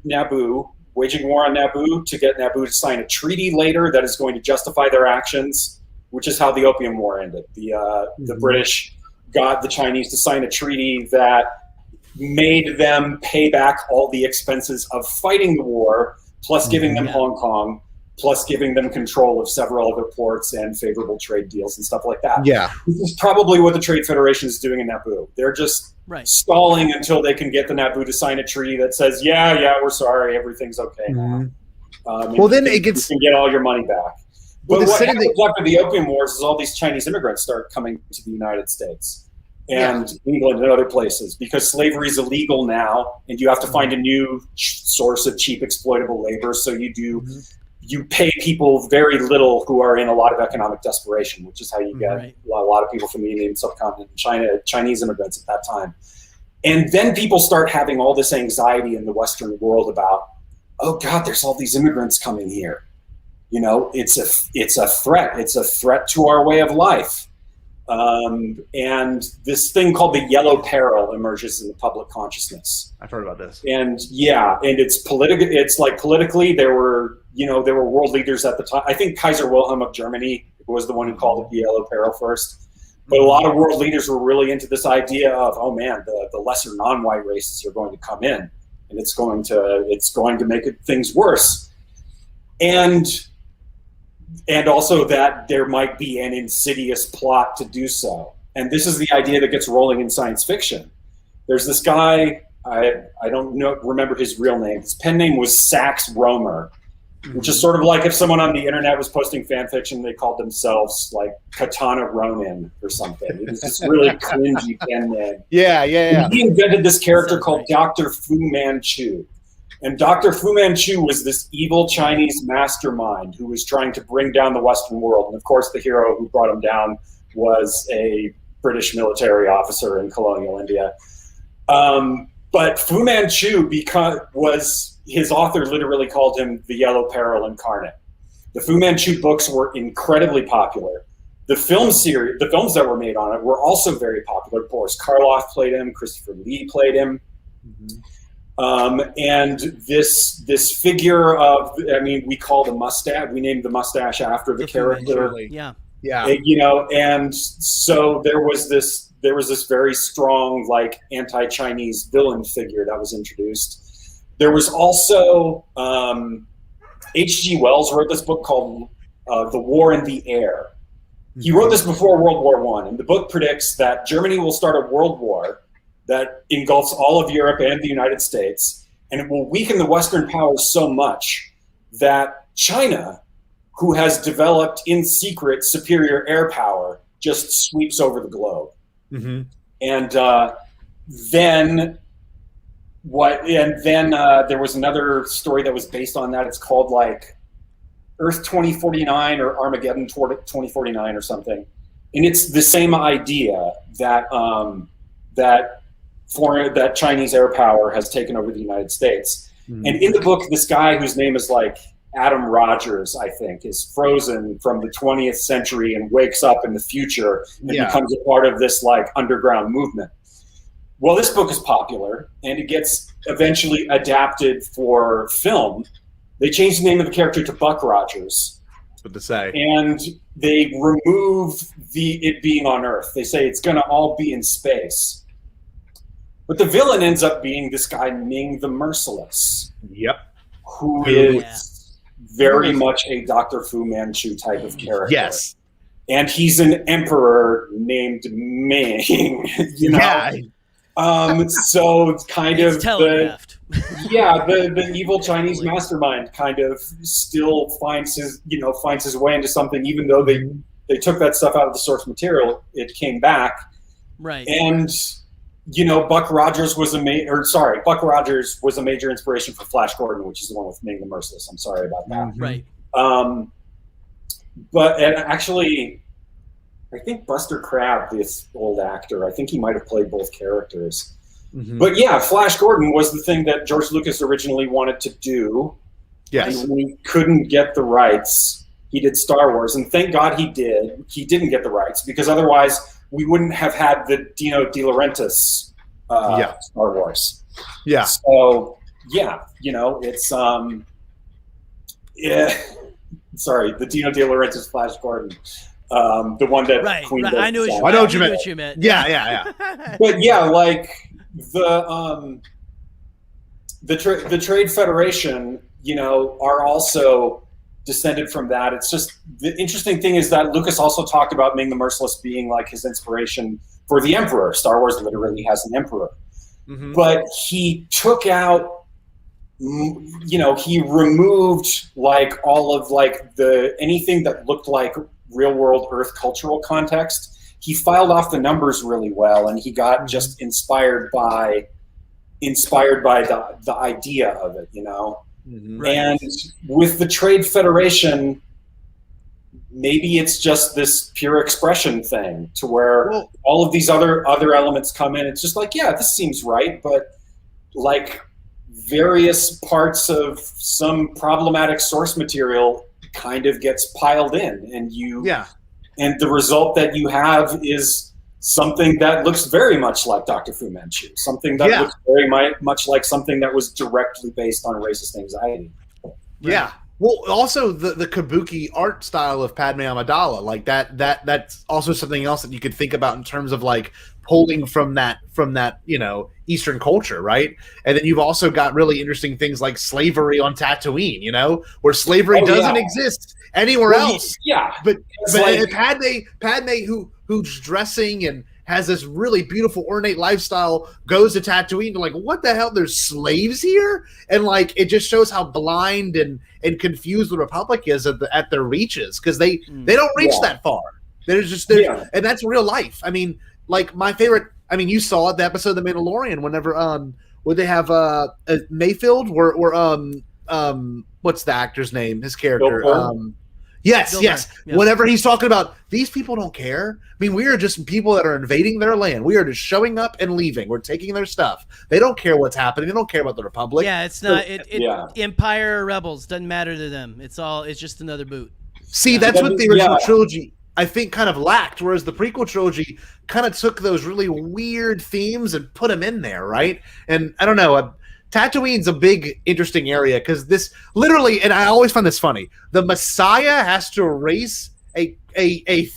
[SPEAKER 5] Naboo, waging war on Naboo to get Naboo to sign a treaty later that is going to justify their actions, which is how the Opium War ended. The British got the Chinese to sign a treaty that made them pay back all the expenses of fighting the war, plus giving them Hong Kong, plus giving them control of several other ports and favorable trade deals and stuff like that.
[SPEAKER 4] Yeah.
[SPEAKER 5] This is probably what the Trade Federation is doing in Naboo. They're just stalling until they can get the Naboo to sign a treaty that says, yeah, we're sorry, everything's okay now.
[SPEAKER 4] Well, then you
[SPEAKER 5] can get all your money back. But what happens after the Opium Wars is all these Chinese immigrants start coming to the United States and England and other places because slavery is illegal now, and you have to find a new source of cheap exploitable labor. So you pay people very little who are in a lot of economic desperation, which is how you get a lot of people from the Indian subcontinent, Chinese immigrants at that time. And then people start having all this anxiety in the Western world about, oh God, there's all these immigrants coming here. you know, it's a threat. It's a threat to our way of life. And this thing called the yellow peril emerges in the public consciousness.
[SPEAKER 4] I've heard about this.
[SPEAKER 5] And yeah, and it's political. It's like politically, there were world leaders at the time. I think Kaiser Wilhelm of Germany was the one who called it the yellow peril first. But a lot of world leaders were really into this idea of, oh man, the lesser non-white races are going to come in, and it's going to make things worse. And also that there might be an insidious plot to do so. And this is the idea that gets rolling in science fiction. There's this guy, I don't remember his real name. His pen name was Sax Romer, which is sort of like if someone on the internet was posting fan fiction, they called themselves like Katana Ronin or something. It was this really cringy pen name.
[SPEAKER 4] Yeah.
[SPEAKER 5] And he invented this character called Dr. Fu Manchu. And Dr. Fu Manchu was this evil Chinese mastermind who was trying to bring down the Western world. And of course, the hero who brought him down was a British military officer in colonial India. But Fu Manchu, his author literally called him the Yellow Peril incarnate. The Fu Manchu books were incredibly popular. The films that were made on it were also very popular. Boris Karloff played him. Christopher Lee played him. And this figure of, I mean, we named the mustache after the character.
[SPEAKER 3] Yeah.
[SPEAKER 5] You know, and so there was this very strong, like, anti-Chinese villain figure that was introduced. There was also H.G. Wells wrote this book called The War in the Air. He wrote this before World War I, and the book predicts that Germany will start a world war that engulfs all of Europe and the United States, and it will weaken the Western powers so much that China, who has developed in secret superior air power, just sweeps over the globe. And then there was another story that was based on that. It's called like Earth 2049 or Armageddon 2049 or something. And it's the same idea that that Chinese air power has taken over the United States. And in the book, this guy whose name is like Adam Rogers, I think, is frozen from the 20th century and wakes up in the future and becomes a part of this like underground movement. Well, this book is popular, and it gets eventually adapted for film. They changed the name of the character to Buck Rogers.
[SPEAKER 4] What to say? And
[SPEAKER 5] they remove it being on Earth. They say it's going to all be in space. But the villain ends up being this guy, Ming the Merciless.
[SPEAKER 4] Yep.
[SPEAKER 5] Who is very much a Dr. Fu Manchu type of character.
[SPEAKER 4] Yes.
[SPEAKER 5] And he's an emperor named Ming, you know?
[SPEAKER 4] Yeah.
[SPEAKER 5] So it's kind of
[SPEAKER 3] telegraphed.
[SPEAKER 5] the evil Chinese mastermind kind of still finds his way into something, even though they took that stuff out of the source material, it came back.
[SPEAKER 3] Right.
[SPEAKER 5] And you know, Buck Rogers was a major inspiration for Flash Gordon, which is the one with Ming the Merciless. I'm sorry about that.
[SPEAKER 3] Right.
[SPEAKER 5] But actually, I think Buster Crabbe, this old actor, I think he might have played both characters. But yeah, Flash Gordon was the thing that George Lucas originally wanted to do.
[SPEAKER 4] Yes.
[SPEAKER 5] And when he couldn't get the rights, he did Star Wars. And thank God he did. He didn't get the rights, because otherwise we wouldn't have had the Dino De Laurentiis Star Wars. Yeah. So, yeah, you know, it's sorry, the Dino De Laurentiis Flash Gordon. The one that Queen
[SPEAKER 3] right. I know what you meant.
[SPEAKER 4] Yeah.
[SPEAKER 5] But yeah, like the Trade Federation, you know, are also descended from that. It's just, the interesting thing is that Lucas also talked about Ming the Merciless being like his inspiration for the Emperor. Star Wars literally has an Emperor. But he took out, you know, he removed like all of like anything that looked like real world Earth cultural context. He filed off the numbers really well, and he got just inspired by the idea of it, you know. And with the Trade Federation, maybe it's just this pure expression thing, to where all of these other elements come in. It's just like, yeah, this seems right, but like various parts of some problematic source material kind of gets piled in, and
[SPEAKER 4] Yeah.
[SPEAKER 5] and the result that you have is something that looks very much like Dr. Fu Manchu, something that looks very much like something that was directly based on racist anxiety.
[SPEAKER 4] Yeah. Well, also the kabuki art style of Padme Amidala, like that's also something else that you could think about in terms of like pulling from that Eastern culture, right? And then you've also got really interesting things like slavery on Tatooine, where slavery doesn't exist anywhere else.
[SPEAKER 5] Yeah,
[SPEAKER 4] but
[SPEAKER 5] like,
[SPEAKER 4] Padme who's dressing and has this really beautiful ornate lifestyle goes to Tatooine and like, what the hell? There's slaves here, and like it just shows how blind and confused the Republic is at their reaches, because they don't reach that far. And that's real life. I mean, like my favorite. I mean, you saw it, the episode of The Mandalorian whenever where they have Mayfield where what's the actor's name? His character. Yes.
[SPEAKER 3] Yeah.
[SPEAKER 4] Whenever he's talking about these people don't care. I mean, we are just people that are invading their land. We are just showing up and leaving. We're taking their stuff. They don't care what's happening. They don't care about the Republic.
[SPEAKER 3] Yeah, it's not Empire or Rebels doesn't matter to them. It's just another boot.
[SPEAKER 4] See, that's what the original trilogy I think kind of lacked, whereas the prequel trilogy kind of took those really weird themes and put them in there, right? And I don't know, Tatooine's a big, interesting area because this literally, and I always find this funny, the Messiah has to erase a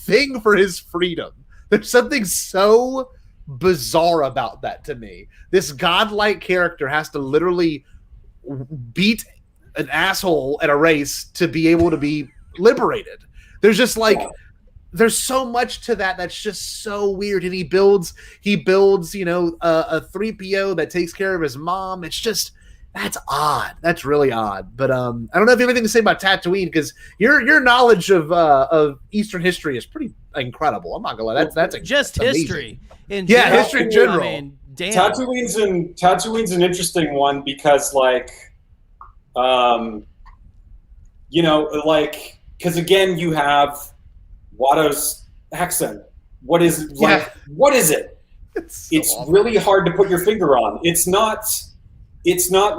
[SPEAKER 4] thing for his freedom. There's something so bizarre about that to me. This godlike character has to literally beat an asshole at a race to be able to be liberated. There's just like... There's so much to that that's just so weird, and he builds, a 3PO that takes care of his mom. It's just that's odd. That's really odd. But I don't know if you have anything to say about Tatooine, because your knowledge of Eastern history is pretty incredible. I'm not gonna lie, that's
[SPEAKER 3] just history.
[SPEAKER 4] History in general.
[SPEAKER 3] I mean, damn.
[SPEAKER 5] Tatooine's an interesting one because because again you have Watto's accent. What is it? It's really hard to put your finger on. It's not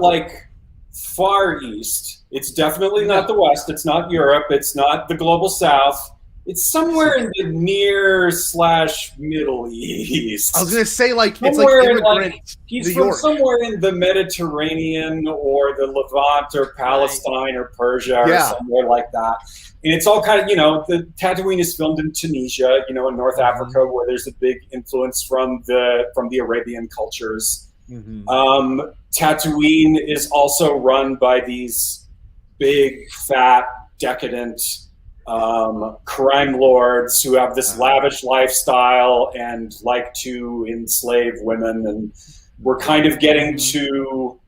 [SPEAKER 5] like Far East. It's definitely not the West. It's not Europe. It's not the global South. It's somewhere in the near/Middle East.
[SPEAKER 4] I was gonna say it's
[SPEAKER 5] somewhere
[SPEAKER 4] like
[SPEAKER 5] he's from somewhere in the Mediterranean or the Levant or Palestine or Persia or somewhere like that. And it's all kind of, the Tatooine is filmed in Tunisia, in North Africa, where there's a big influence from the Arabian cultures. Tatooine is also run by these big, fat, decadent crime lords who have this lavish lifestyle and like to enslave women. And we're kind of getting to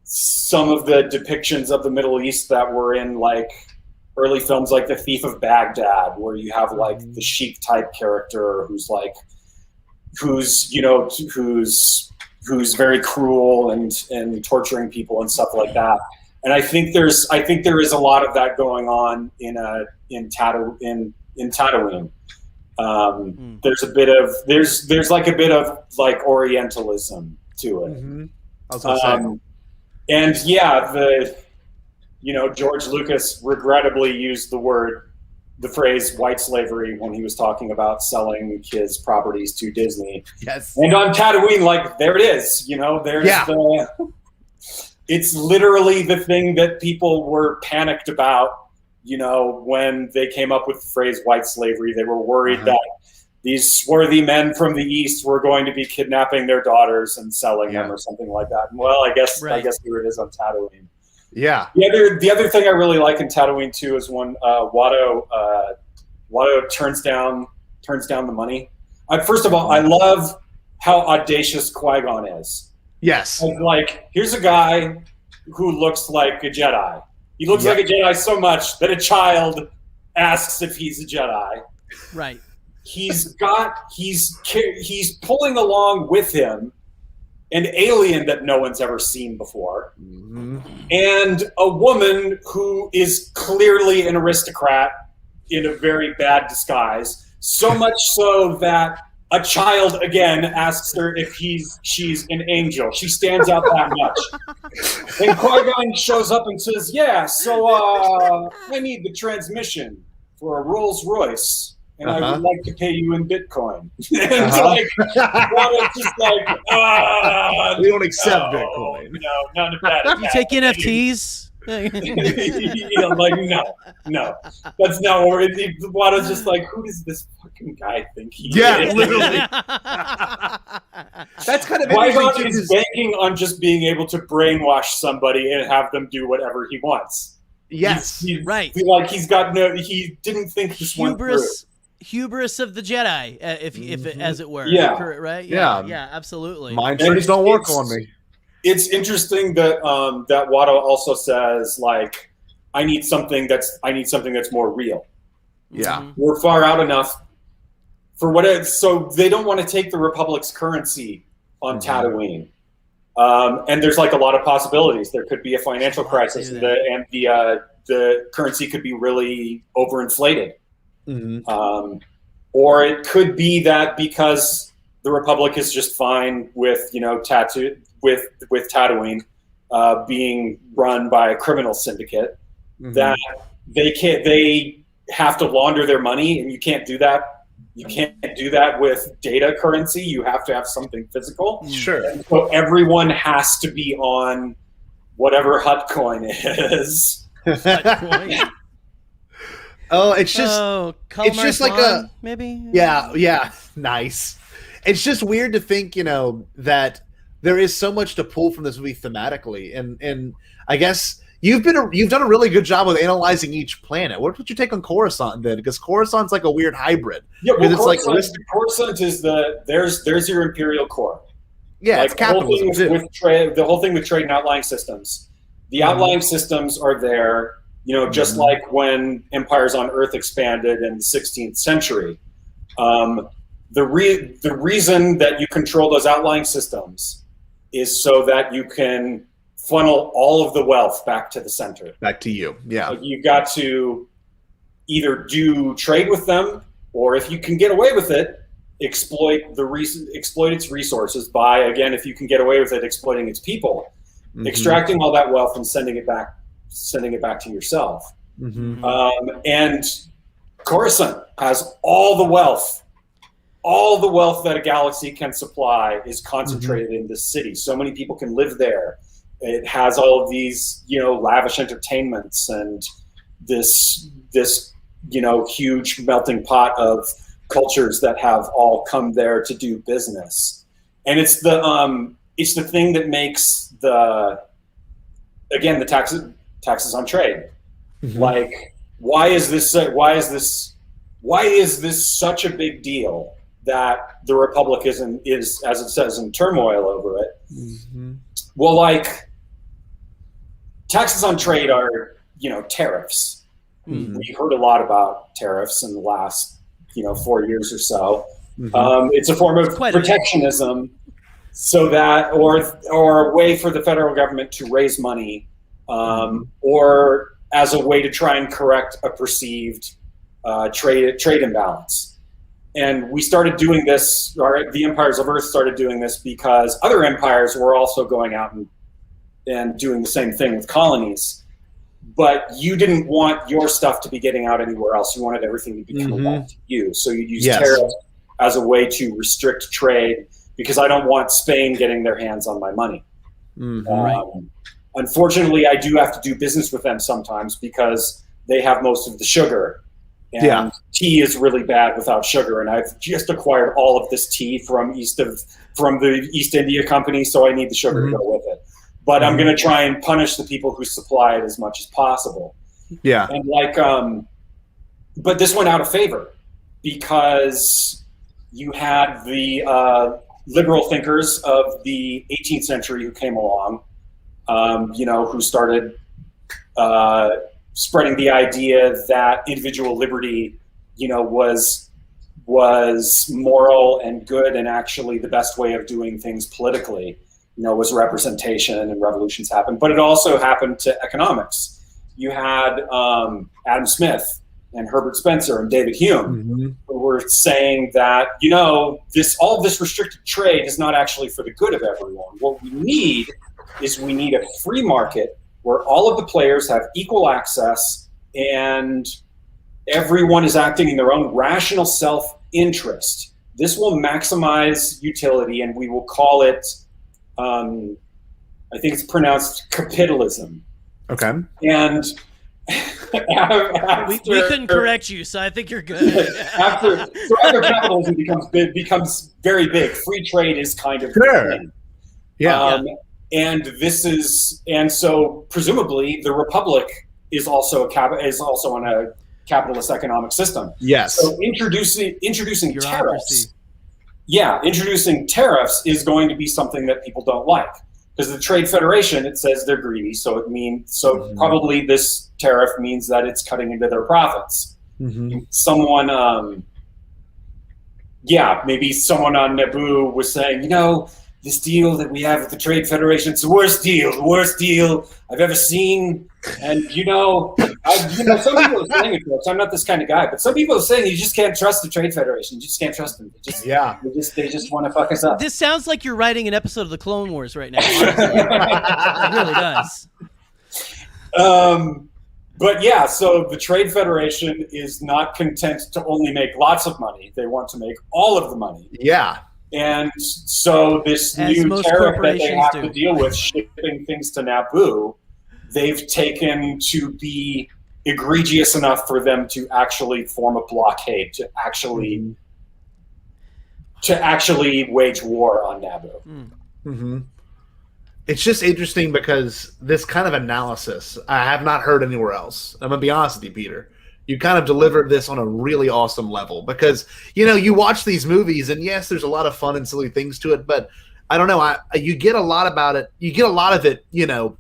[SPEAKER 5] some of the depictions of the Middle East that were in early films like The Thief of Baghdad, where you have the sheik type character who's very cruel and torturing people and stuff like that. And I think there is a lot of that going on in Tatooine. There's a bit of there's like a bit of Orientalism to it.
[SPEAKER 4] I was gonna say.
[SPEAKER 5] And George Lucas regrettably used the phrase white slavery when he was talking about selling his properties to Disney.
[SPEAKER 4] Yes.
[SPEAKER 5] And on Tatooine, there it is. It's literally the thing that people were panicked about, when they came up with the phrase white slavery. They were worried that these swarthy men from the East were going to be kidnapping their daughters and selling them or something like that. And, well, I guess here it is on Tatooine. Yeah. The other thing I really like in Tatooine too is when Watto turns down the money. First of all, I love how audacious Qui-Gon is.
[SPEAKER 4] Yes.
[SPEAKER 5] Here's a guy who looks like a Jedi. He looks like a Jedi so much that a child asks if he's a Jedi.
[SPEAKER 3] Right.
[SPEAKER 5] He's pulling along with him an alien that no one's ever seen before, and a woman who is clearly an aristocrat in a very bad disguise, so much so that A child again asks her if she's an angel. She stands out that much. And Qui-Gon shows up and says, "Yeah, so I need the transmission for a Rolls Royce. And I would like to pay you in Bitcoin." And like, Watto's just like,
[SPEAKER 4] we don't accept
[SPEAKER 5] no,
[SPEAKER 4] Bitcoin.
[SPEAKER 5] No, none of that.
[SPEAKER 3] You take NFTs?
[SPEAKER 5] Like no, that's not. Or Watto's just like, who does this fucking guy think he is?
[SPEAKER 4] Literally. That's kind of
[SPEAKER 5] Qui-Gon is banking on just being able to brainwash somebody and have them do whatever he wants.
[SPEAKER 4] Yes,
[SPEAKER 5] he's
[SPEAKER 3] right.
[SPEAKER 5] Like he didn't think this went through.
[SPEAKER 3] Hubris of the Jedi, if as it were.
[SPEAKER 5] Yeah.
[SPEAKER 3] Right.
[SPEAKER 4] Yeah.
[SPEAKER 3] Absolutely.
[SPEAKER 4] Mind tricks don't work on me.
[SPEAKER 5] It's interesting that that Watto also says, like, I need something that's more real.
[SPEAKER 4] Yeah.
[SPEAKER 5] We're far out enough for so they don't want to take the Republic's currency on Tatooine. And there's like a lot of possibilities. There could be a financial crisis, and the currency could be really overinflated. Or it could be that because the Republic is just fine with with Tatooine being run by a criminal syndicate, that they have to launder their money, and you can't do that. You can't do that with data currency. You have to have something physical.
[SPEAKER 4] Sure.
[SPEAKER 5] And so everyone has to be on whatever Hut coin is.
[SPEAKER 4] Oh, it's just like a
[SPEAKER 3] maybe.
[SPEAKER 4] Yeah, nice. It's just weird to think, that there is so much to pull from this movie thematically, and I guess you've done a really good job with analyzing each planet. What would you take on Coruscant then? Because Coruscant's like a weird hybrid.
[SPEAKER 5] Yeah, well,
[SPEAKER 4] it's
[SPEAKER 5] Coruscant is there's your Imperial core.
[SPEAKER 4] Yeah,
[SPEAKER 5] like
[SPEAKER 4] it's capitalism
[SPEAKER 5] the whole thing with trade and outlying systems. The outlying systems are there. Just like when empires on Earth expanded in the 16th century, the reason that you control those outlying systems is so that you can funnel all of the wealth back to the center.
[SPEAKER 4] Back to you, yeah.
[SPEAKER 5] So you've got to either do trade with them, or if you can get away with it, exploit its resources by, again, if you can get away with it, exploiting its people, extracting all that wealth and sending it back to yourself. And Coruscant has all the wealth that a galaxy can supply is concentrated in this city. So many people can live there. It has all of these, lavish entertainments and this huge melting pot of cultures that have all come there to do business. And it's the thing that makes the taxes on trade. Like, why is this such a big deal that the Republic is, as it says, in turmoil over it? Well, like, taxes on trade are, tariffs. We heard a lot about tariffs in the last, 4 years or so. It's a form of protectionism, so that, or a way for the federal government to raise money, or as a way to try and correct a perceived trade imbalance. And we started doing this, or the empires of Earth started doing this because other empires were also going out and doing the same thing with colonies. But you didn't want your stuff to be getting out anywhere else. You wanted everything to become back to you. So you use tariffs as a way to restrict trade, because I don't want Spain getting their hands on my money. Unfortunately, I do have to do business with them sometimes because they have most of the sugar. And tea is really bad without sugar. And I've just acquired all of this tea from the East India Company, so I need the sugar to go with it. But I'm going to try and punish the people who supply it as much as possible.
[SPEAKER 4] Yeah.
[SPEAKER 5] And but this went out of favor because you had the liberal thinkers of the 18th century who came along, who started spreading the idea that individual liberty, was moral and good, and actually the best way of doing things politically, was representation, and revolutions happened. But it also happened to economics. You had Adam Smith and Herbert Spencer and David Hume, who were saying that, all of this restricted trade is not actually for the good of everyone. What we need is a free market where all of the players have equal access and everyone is acting in their own rational self-interest. This will maximize utility, and we will call it, I think it's pronounced capitalism.
[SPEAKER 4] Okay.
[SPEAKER 5] And
[SPEAKER 3] we couldn't correct you, so I think you're good.
[SPEAKER 5] after capitalism becomes very big, free trade is kind of
[SPEAKER 4] sure.
[SPEAKER 5] the thing.
[SPEAKER 4] Yeah.
[SPEAKER 5] And so presumably the Republic is also on a capitalist economic system.
[SPEAKER 4] Yes.
[SPEAKER 5] So introducing
[SPEAKER 3] Bureaucracy.
[SPEAKER 5] introducing tariffs is going to be something that people don't like. Because the Trade Federation, it says they're greedy, so probably this tariff means that it's cutting into their profits. Someone, maybe someone on Naboo was saying, this deal that we have with the Trade Federation, it's the worst deal I've ever seen. And some people are saying it to us. I'm not this kind of guy, but some people are saying you just can't trust the Trade Federation. You just can't trust them. They just want to fuck us up.
[SPEAKER 3] This sounds like you're writing an episode of the Clone Wars right now. It really does.
[SPEAKER 5] But yeah, so the Trade Federation is not content to only make lots of money. They want to make all of the money.
[SPEAKER 4] Yeah.
[SPEAKER 5] And so this new tariff that they have to deal with, shipping things to Naboo, they've taken to be egregious enough for them to actually form a blockade, to actually wage war on Naboo.
[SPEAKER 4] It's just interesting because this kind of analysis I have not heard anywhere else. I'm going to be honest with you, Peter. You kind of delivered this on a really awesome level because, you watch these movies and yes, there's a lot of fun and silly things to it, but I don't know. You get a lot about it. You get a lot of it,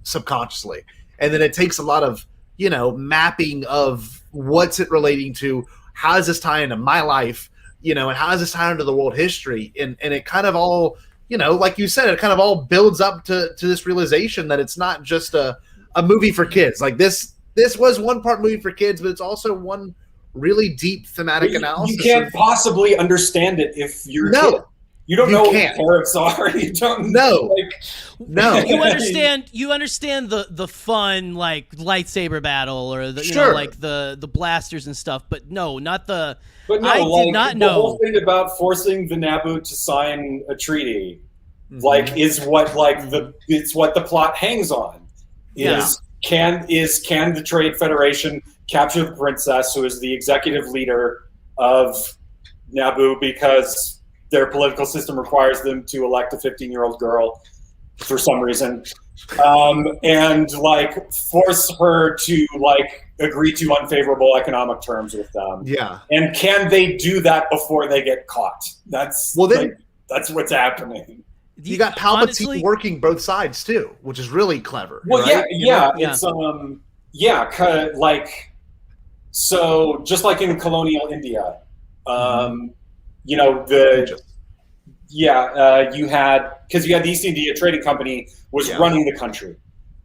[SPEAKER 4] subconsciously. And then it takes a lot of, mapping of what's it relating to, how does this tie into my life, and how does this tie into the world history? And it kind of all, like you said, it kind of all builds up to this realization that it's not just a movie for kids. Like this was one part movie for kids, but it's also one really deep thematic analysis.
[SPEAKER 5] You can't possibly understand it if you're a kid. You don't know what tariffs are. You don't know.
[SPEAKER 4] No.
[SPEAKER 3] You understand the fun like lightsaber battle or the the blasters and stuff, but no, not the.
[SPEAKER 5] But no,
[SPEAKER 3] I did not know
[SPEAKER 5] the whole thing about forcing the Naboo to sign a treaty, is what the plot hangs on. Can the Trade Federation capture the princess, who is the executive leader of Naboo, because their political system requires them to elect a 15-year-old girl for some reason, and force her to agree to unfavorable economic terms with them. Yeah. And can they do that before they get caught? That's what's happening.
[SPEAKER 4] You got Palpatine working both sides too, which is really clever.
[SPEAKER 5] Well,
[SPEAKER 4] right?
[SPEAKER 5] It's so just like in colonial India, you had the East India Trading Company was running the country.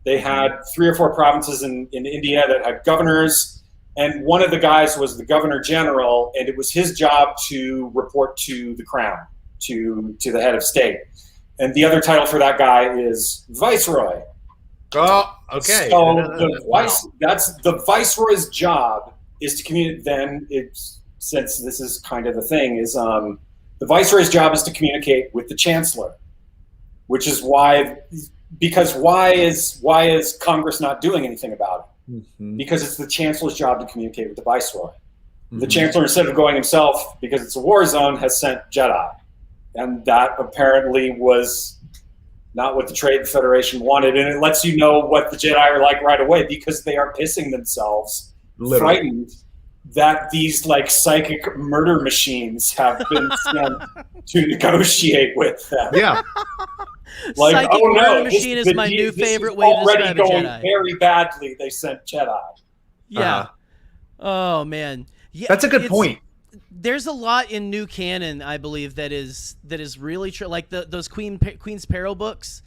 [SPEAKER 5] They had 3 or 4 provinces in India that had governors, and one of the guys was the governor general, and it was his job to report to the crown, to the head of state. And the other title for that guy is viceroy.
[SPEAKER 4] Oh, okay.
[SPEAKER 5] So that's the viceroy's job is to communicate. Then since this is kind of the thing, is the viceroy's job is to communicate with the chancellor, which is why is Congress not doing anything about it? Mm-hmm. Because it's the chancellor's job to communicate with the viceroy. Mm-hmm. The chancellor, instead of going himself, because it's a war zone, has sent Jedi. And that apparently was not what the Trade Federation wanted. And it lets you know what the Jedi are like right away, because they are pissing themselves, frightened that these psychic murder machines have been sent to negotiate with them.
[SPEAKER 4] Yeah.
[SPEAKER 3] Psychic murder machine is my new favorite way to describe a Jedi.
[SPEAKER 5] Already going very badly, they sent Jedi.
[SPEAKER 3] Yeah. Oh, man. Yeah,
[SPEAKER 4] that's a good point.
[SPEAKER 3] There's a lot in new canon, I believe, that is really true. Like those Queen's Peril books.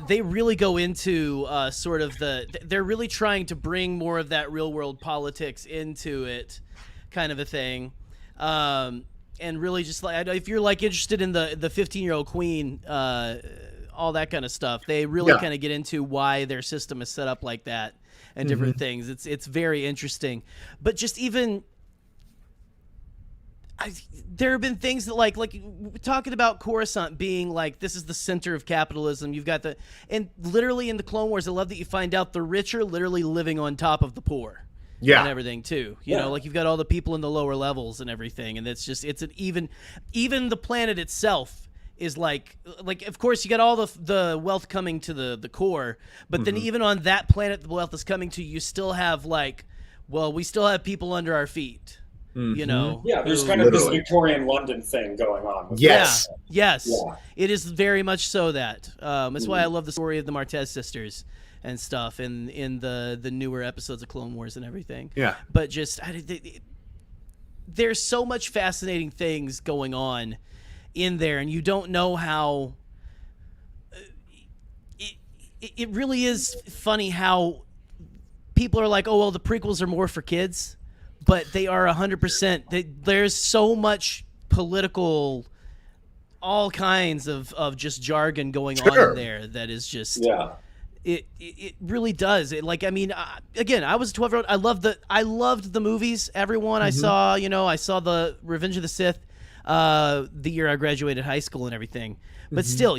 [SPEAKER 3] they really go into sort of they're really trying to bring more of that real world politics into it, kind of a thing, and really just like if you're like interested in the 15-year-old queen, all that kind of stuff, they really kind of get into why their system is set up like that and different things. It's very interesting, but just even. There have been things that like talking about Coruscant being like this is the center of capitalism. You've got and literally in the Clone Wars, I love that you find out the rich are literally living on top of the poor, and everything too. You know, like you've got all the people in the lower levels and everything, and it's an even the planet itself is like of course you got all the wealth coming to the core, but then even on that planet the wealth is coming to, you still have we still have people under our feet. You know,
[SPEAKER 5] there's kind of this Victorian London thing going on.
[SPEAKER 3] Yes. It is very much so that. That's why I love the story of the Martez sisters and stuff in the newer episodes of Clone Wars and everything. Yeah. But just there's so much fascinating things going on in there, and you don't know how. It really is funny how people are like, oh well, the prequels are more for kids. But they are 100%. There's so much political, all kinds of just jargon going on in there that is just It really does. Again, I was a 12-year-old. I loved the movies. Everyone I saw, I saw the Revenge of the Sith the year I graduated high school and everything. But still,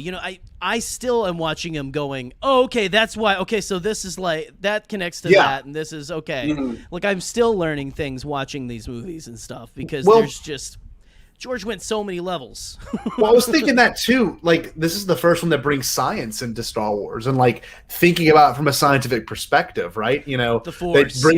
[SPEAKER 3] I still am watching him going, oh, okay, that's why. Okay, so this is like, that connects to that, and this is okay. Like, I'm still learning things watching these movies and stuff because there's just, George went so many levels.
[SPEAKER 4] Well, I was thinking that too. Like, this is the first one that brings science into Star Wars and like thinking about it from a scientific perspective, right? The Force, they bring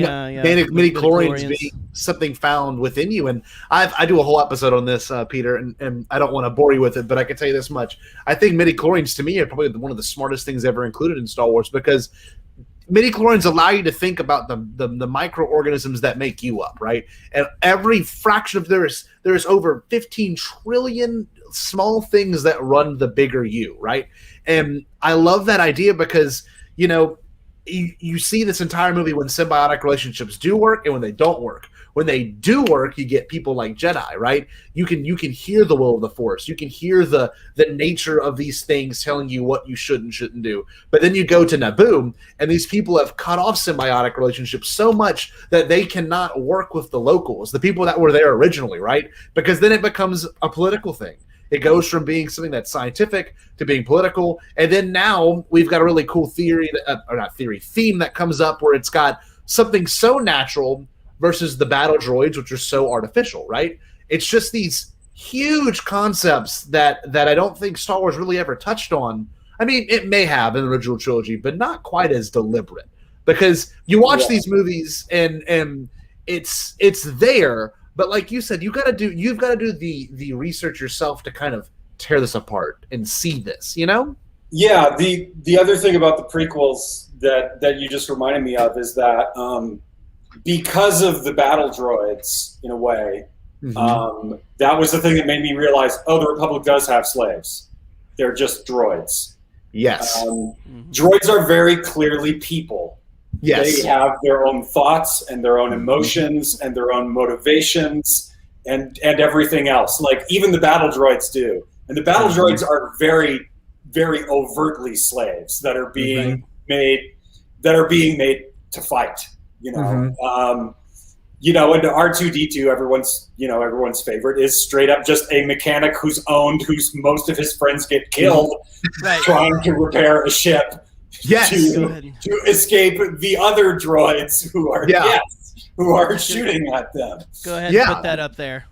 [SPEAKER 4] midi-chlorians being something found within you. And I do a whole episode on this, Peter, and I don't want to bore you with it, but I can tell you this much. I think midi-chlorians to me are probably one of the smartest things ever included in Star Wars because midi-chlorians allow you to think about the microorganisms that make you up, right? And every fraction of there's over 15 trillion small things that run the bigger you, right? And I love that idea because, you see this entire movie when symbiotic relationships do work and when they don't work. When they do work, you get people like Jedi, right? You can hear the will of the Force. You can hear the nature of these things telling you what you should and shouldn't do. But then you go to Naboo, and these people have cut off symbiotic relationships so much that they cannot work with the locals, the people that were there originally, right? Because then it becomes a political thing. It goes from being something that's scientific to being political. And then now we've got a really cool theme that comes up where it's got something so natural versus the battle droids, which are so artificial, right? It's just these huge concepts that I don't think Star Wars really ever touched on. I mean, it may have in the original trilogy, but not quite as deliberate. Because you watch these movies and it's there, but like you said, you've got to do the research yourself to kind of tear this apart and see this,
[SPEAKER 5] Yeah, the other thing about the prequels that you just reminded me of is that because of the battle droids, in a way, that was the thing that made me realize, the Republic does have slaves. They're just droids.
[SPEAKER 4] Yes.
[SPEAKER 5] Droids are very clearly people.
[SPEAKER 4] Yes.
[SPEAKER 5] They have their own thoughts and their own emotions and their own motivations and everything else. Like, even the battle droids do. And the battle droids are very, very overtly slaves that are being made to fight. And R2-D2, everyone's favorite, is straight up just a mechanic who's most of his friends get killed trying to repair a ship to escape the other droids who are shooting at them.
[SPEAKER 3] Go ahead and put that up there.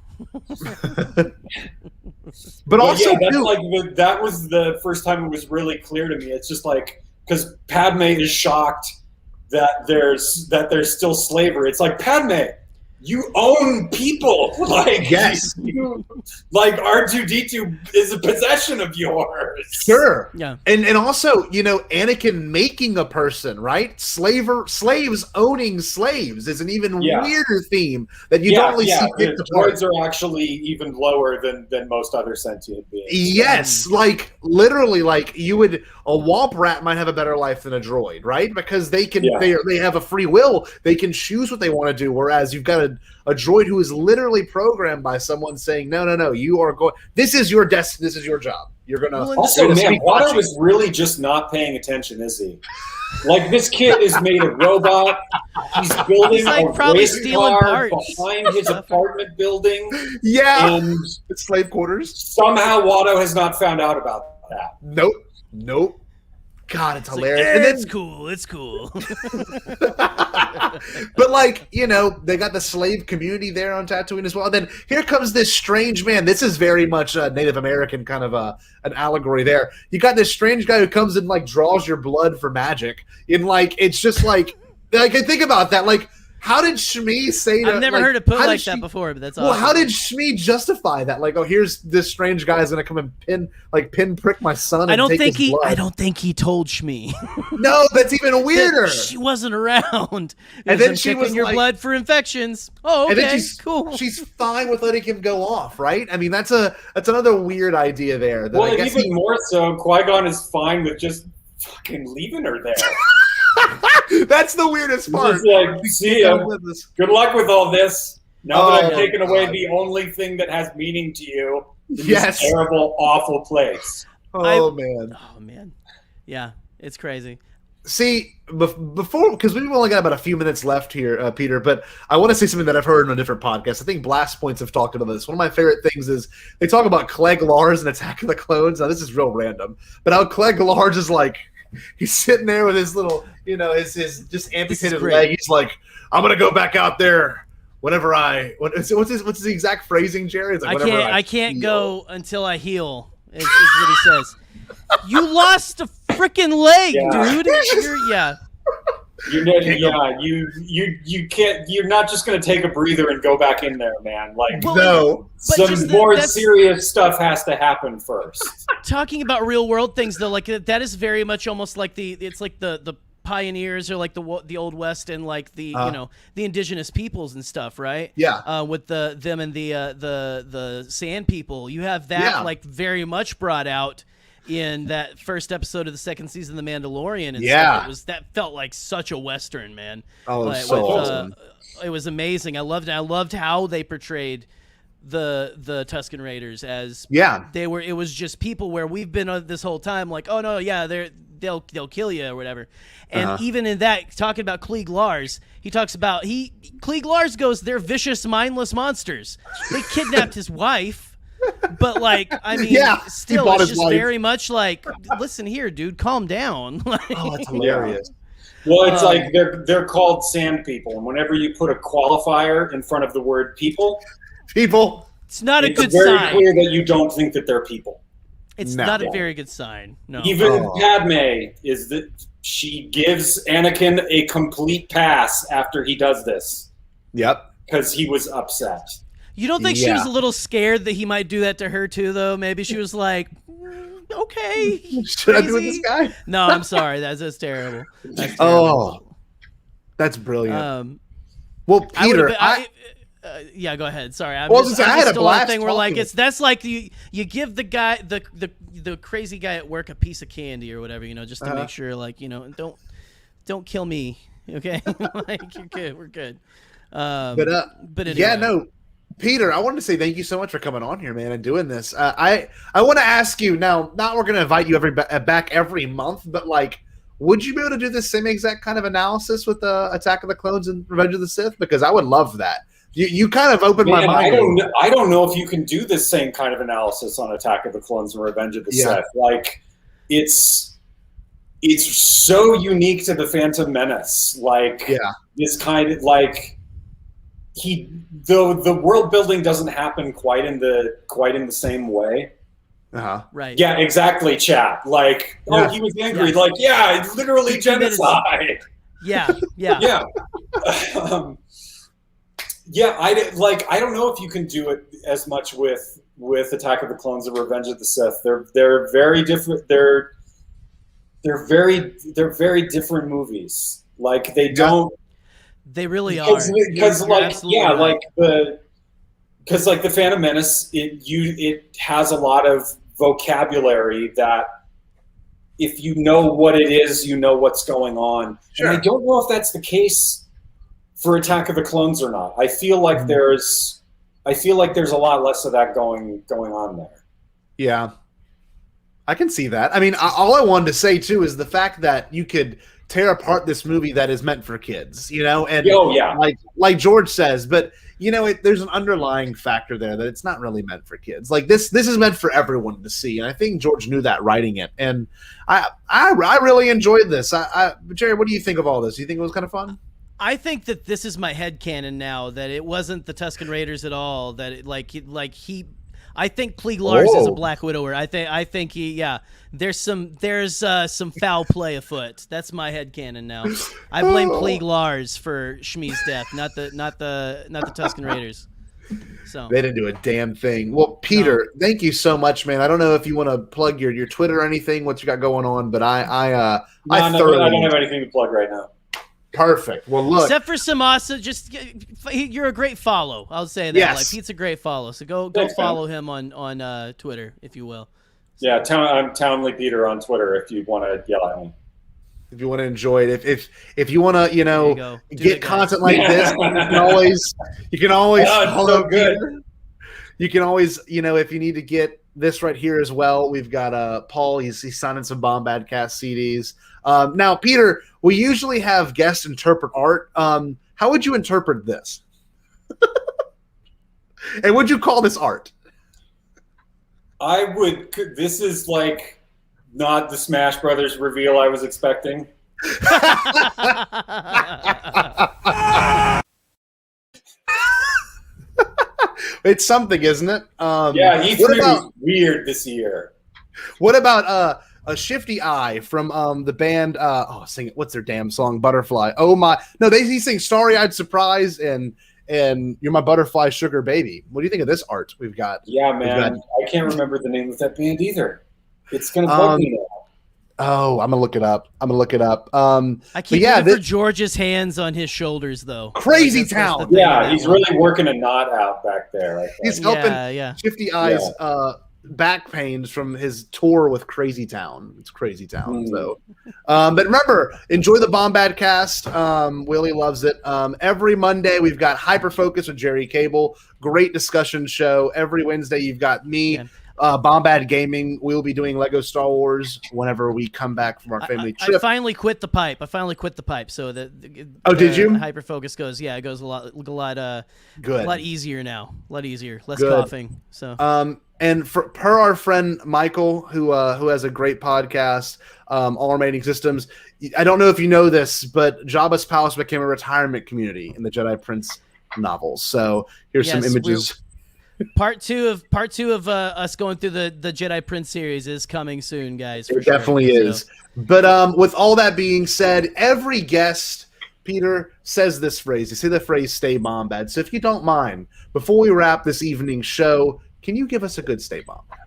[SPEAKER 4] But also,
[SPEAKER 5] that was the first time it was really clear to me. It's just like, because Padme is shocked that there's still slavery. It's like, Padme, you own people. Like,
[SPEAKER 4] Yes.
[SPEAKER 5] Like R2-D2 is a possession of yours.
[SPEAKER 4] Sure.
[SPEAKER 3] Yeah.
[SPEAKER 4] And also, you know, Anakin making a person, right? Slaves owning slaves is an even weirder theme that you don't really see picked apart.
[SPEAKER 5] Droids are actually even lower than most other sentient beings.
[SPEAKER 4] Yes, like literally, like a Womp Rat might have a better life than a droid, right? Because they can, they have a free will. They can choose what they want to do. Whereas you've got a droid who is literally programmed by someone saying, no, you are going. This is your destiny. This is your job. You're gonna.
[SPEAKER 5] Also, man, Watto is really just not paying attention, is he? Like, this kid is made a robot. He's building
[SPEAKER 3] like
[SPEAKER 5] a race car
[SPEAKER 3] parts
[SPEAKER 5] behind his apartment building.
[SPEAKER 4] Yeah,
[SPEAKER 5] and
[SPEAKER 4] it's slave quarters.
[SPEAKER 5] Somehow Watto has not found out about that.
[SPEAKER 4] Nope. God, it's hilarious.
[SPEAKER 3] Like,
[SPEAKER 4] and then,
[SPEAKER 3] it's cool.
[SPEAKER 4] But like, you know, they got the slave community there on Tatooine as well. And then here comes this strange man. This is very much a Native American kind of an allegory there. You got this strange guy who comes and like draws your blood for magic. And like, it's just like I think about that. Like, how did Shmi say that?
[SPEAKER 3] I've never heard it put like that before, but that's awesome.
[SPEAKER 4] Well, how did Shmi justify that? Like, oh, here's this strange guy is going to come and pinprick my son. And
[SPEAKER 3] I don't think he told Shmi.
[SPEAKER 4] No, that's even weirder.
[SPEAKER 3] She wasn't around.
[SPEAKER 4] And then she was
[SPEAKER 3] your
[SPEAKER 4] like,
[SPEAKER 3] blood for infections. Oh, okay,
[SPEAKER 4] and then
[SPEAKER 3] cool.
[SPEAKER 4] She's fine with letting him go off, right? I mean, that's another weird idea there.
[SPEAKER 5] Well, and even more so, Qui-Gon is fine with just fucking leaving her there.
[SPEAKER 4] That's the weirdest part.
[SPEAKER 5] Just like, see ya. Good luck with all this. Now that I've taken away the only thing that has meaning to you in this terrible, awful place.
[SPEAKER 4] Oh, man.
[SPEAKER 3] Yeah, it's crazy.
[SPEAKER 4] See, before, because we've only got about a few minutes left here, Peter, but I want to say something that I've heard on a different podcast. I think Blast Points have talked about this. One of my favorite things is they talk about Clegg Lars and Attack of the Clones. Now, this is real random, but how Clegg Lars is like, he's sitting there with his little, you know, his just amputated leg. He's like, I'm gonna go back out there whenever what's the exact phrasing, Jerry? It's like,
[SPEAKER 3] I can't go until I heal. Is what he says. You lost a freaking leg, dude.
[SPEAKER 5] You can't. You're not just gonna take a breather and go back in there, man. Like,
[SPEAKER 4] no.
[SPEAKER 5] Some more serious stuff has to happen first.
[SPEAKER 3] Talking about real world things, though, like that is very much almost like it's like the pioneers or like the old west and like the you know, the indigenous peoples and stuff, right?
[SPEAKER 4] Yeah.
[SPEAKER 3] With them and the sand people, you have that like very much brought out in that first episode of the second season of The Mandalorian. And stuff. That felt like such a Western, man.
[SPEAKER 4] Oh, it was so awesome.
[SPEAKER 3] It was amazing. I loved how they portrayed the Tusken Raiders as they were. It was just people where we've been this whole time like, oh no, they'll kill you or whatever. And even in that, talking about Klieg Lars, he talks about Klieg Lars goes, they're vicious, mindless monsters. They kidnapped his wife. But like, I mean, still, it's just very much like, listen here, dude, calm down.
[SPEAKER 4] Oh, that's hilarious.
[SPEAKER 5] Well, it's like they're called sand people, and whenever you put a qualifier in front of the word people,
[SPEAKER 3] it's not a good sign.
[SPEAKER 5] It's very clear that you don't think that they're people.
[SPEAKER 3] It's not a very good sign. No.
[SPEAKER 5] Even Padme is that she gives Anakin a complete pass after he does this.
[SPEAKER 4] Yep.
[SPEAKER 5] Because he was upset.
[SPEAKER 3] You don't think she was a little scared that he might do that to her too, though? Maybe she was like, okay.
[SPEAKER 4] Should I be with this guy?
[SPEAKER 3] No, I'm sorry. That's terrible. That's terrible.
[SPEAKER 4] Oh, that's brilliant. Well, Peter,
[SPEAKER 3] yeah, go ahead. Sorry,
[SPEAKER 4] I had a blast
[SPEAKER 3] thing where like that's like you give the guy the crazy guy at work a piece of candy or whatever, you know, just to make sure, like, you know, don't kill me, okay? Like, you're good, we're good. But anyway.
[SPEAKER 4] Yeah, no. Peter, I wanted to say thank you so much for coming on here, man, and doing this. I want to ask you now. Not we're going to invite you back every month, but like, would you be able to do the same exact kind of analysis with Attack of the Clones and Revenge of the Sith? Because I would love that. You kind of opened my mind.
[SPEAKER 5] I don't know if you can do the same kind of analysis on Attack of the Clones and Revenge of the Sith. Like, it's so unique to the Phantom Menace. Like, this kind of like. The world building doesn't happen quite in the same way.
[SPEAKER 3] Right.
[SPEAKER 5] Yeah, exactly, chat. Like, he was angry. Like, it's literally genocide.
[SPEAKER 3] Yeah.
[SPEAKER 5] Yeah, I don't know if you can do it as much with Attack of the Clones and Revenge of the Sith. They're very different. They're very different movies. Like they don't.
[SPEAKER 3] They really are.
[SPEAKER 5] Because like yeah,
[SPEAKER 3] right.
[SPEAKER 5] because the Phantom Menace, it has a lot of vocabulary that if you know what it is, you know what's going on. Sure. And I don't know if that's the case for Attack of the Clones or not. I feel like there's a lot less of that going on there.
[SPEAKER 4] Yeah, I can see that. I mean, all I wanted to say too is the fact that you could tear apart this movie that is meant for kids, you know, and like George says, but you know, there's an underlying factor there that it's not really meant for kids. Like this is meant for everyone to see, and I think George knew that writing it, and I really enjoyed this. Jerry, what do you think of all this? Do you think it was kind of fun?
[SPEAKER 3] I think that this is my headcanon now, that it wasn't the Tusken Raiders at all. That it, I think Klieg Lars is a Black Widower. I think there's some foul play afoot. That's my headcanon now. I blame Klieg Lars for Shmi's death, not the Tusken Raiders. So
[SPEAKER 4] they didn't do a damn thing. Well, Peter, thank you so much, man. I don't know if you want to plug your Twitter or anything, what you got going on, but I
[SPEAKER 5] don't have anything to plug right now.
[SPEAKER 4] Perfect. Well, look.
[SPEAKER 3] Except for Samasa, you're a great follow. I'll say that. Yes. Like Pete's a great follow. So go follow him on Twitter, if you will. So.
[SPEAKER 5] Yeah, I'm Townley Peter on Twitter. If you want to yell at me.
[SPEAKER 4] If you want to enjoy it, if you want to, get content like this, you can always follow Peter. You can always, if you need to get this right here as well, we've got Paul. He's signing some Bombadcast CDs. Now, Peter, we usually have guests interpret art. How would you interpret this? And would you call this art?
[SPEAKER 5] I would. This is like not the Smash Brothers reveal I was expecting.
[SPEAKER 4] It's something, isn't it?
[SPEAKER 5] Yeah, E3 was weird this year.
[SPEAKER 4] What about a Shifty Eye from the band? Sing it. What's their damn song? Butterfly. Oh my! No, he sings "Starry Eyed Surprise" and "You're My Butterfly Sugar Baby." What do you think of this art we've got?
[SPEAKER 5] Yeah, man, I can't remember the name of that band either. It's gonna bug me now.
[SPEAKER 4] Oh, I'm gonna look it up.
[SPEAKER 3] I keep looking for George's hands on his shoulders, though.
[SPEAKER 4] Crazy Town.
[SPEAKER 5] Yeah, he's really working a knot out back there.
[SPEAKER 4] He's helping Shifty Eye's back pains from his tour with Crazy Town. It's Crazy Town. So, but remember, enjoy the Bombadcast. Willie loves it. Every Monday we've got Hyperfocus with Jerry Cable. Great discussion show. Every Wednesday you've got me. Bombad Gaming. We'll be doing Lego Star Wars whenever we come back from our family trip.
[SPEAKER 3] I finally quit the pipe. So that
[SPEAKER 4] did you?
[SPEAKER 3] Hyperfocus goes. Yeah, it goes a lot good. A lot easier now. A lot easier. Less coughing. So
[SPEAKER 4] and per our friend Michael, who has a great podcast, All Remaining Systems. I don't know if you know this, but Jabba's Palace became a retirement community in the Jedi Prince novels. So here's some images.
[SPEAKER 3] Part two of us going through the Jedi Prince series is coming soon, guys.
[SPEAKER 4] It definitely is. But with all that being said, every guest, Peter, says this phrase. They say the phrase "Stay Bombad." So if you don't mind, before we wrap this evening's show, can you give us a good "Stay Bombad"?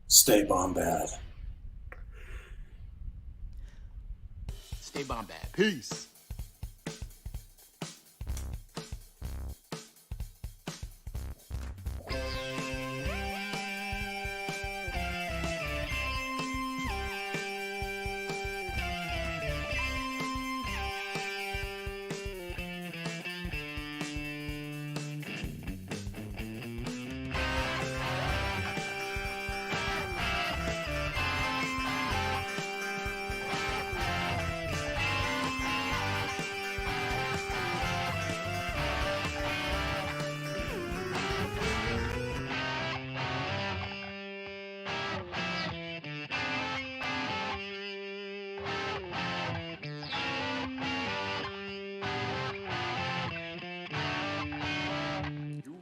[SPEAKER 5] Stay Bombad.
[SPEAKER 2] Stay Bombad. Peace.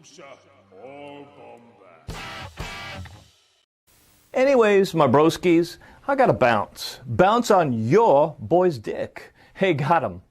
[SPEAKER 8] producer, all Bombad.
[SPEAKER 9] Anyways, my broskies, I gotta bounce. Bounce on your boy's dick. Hey, got him.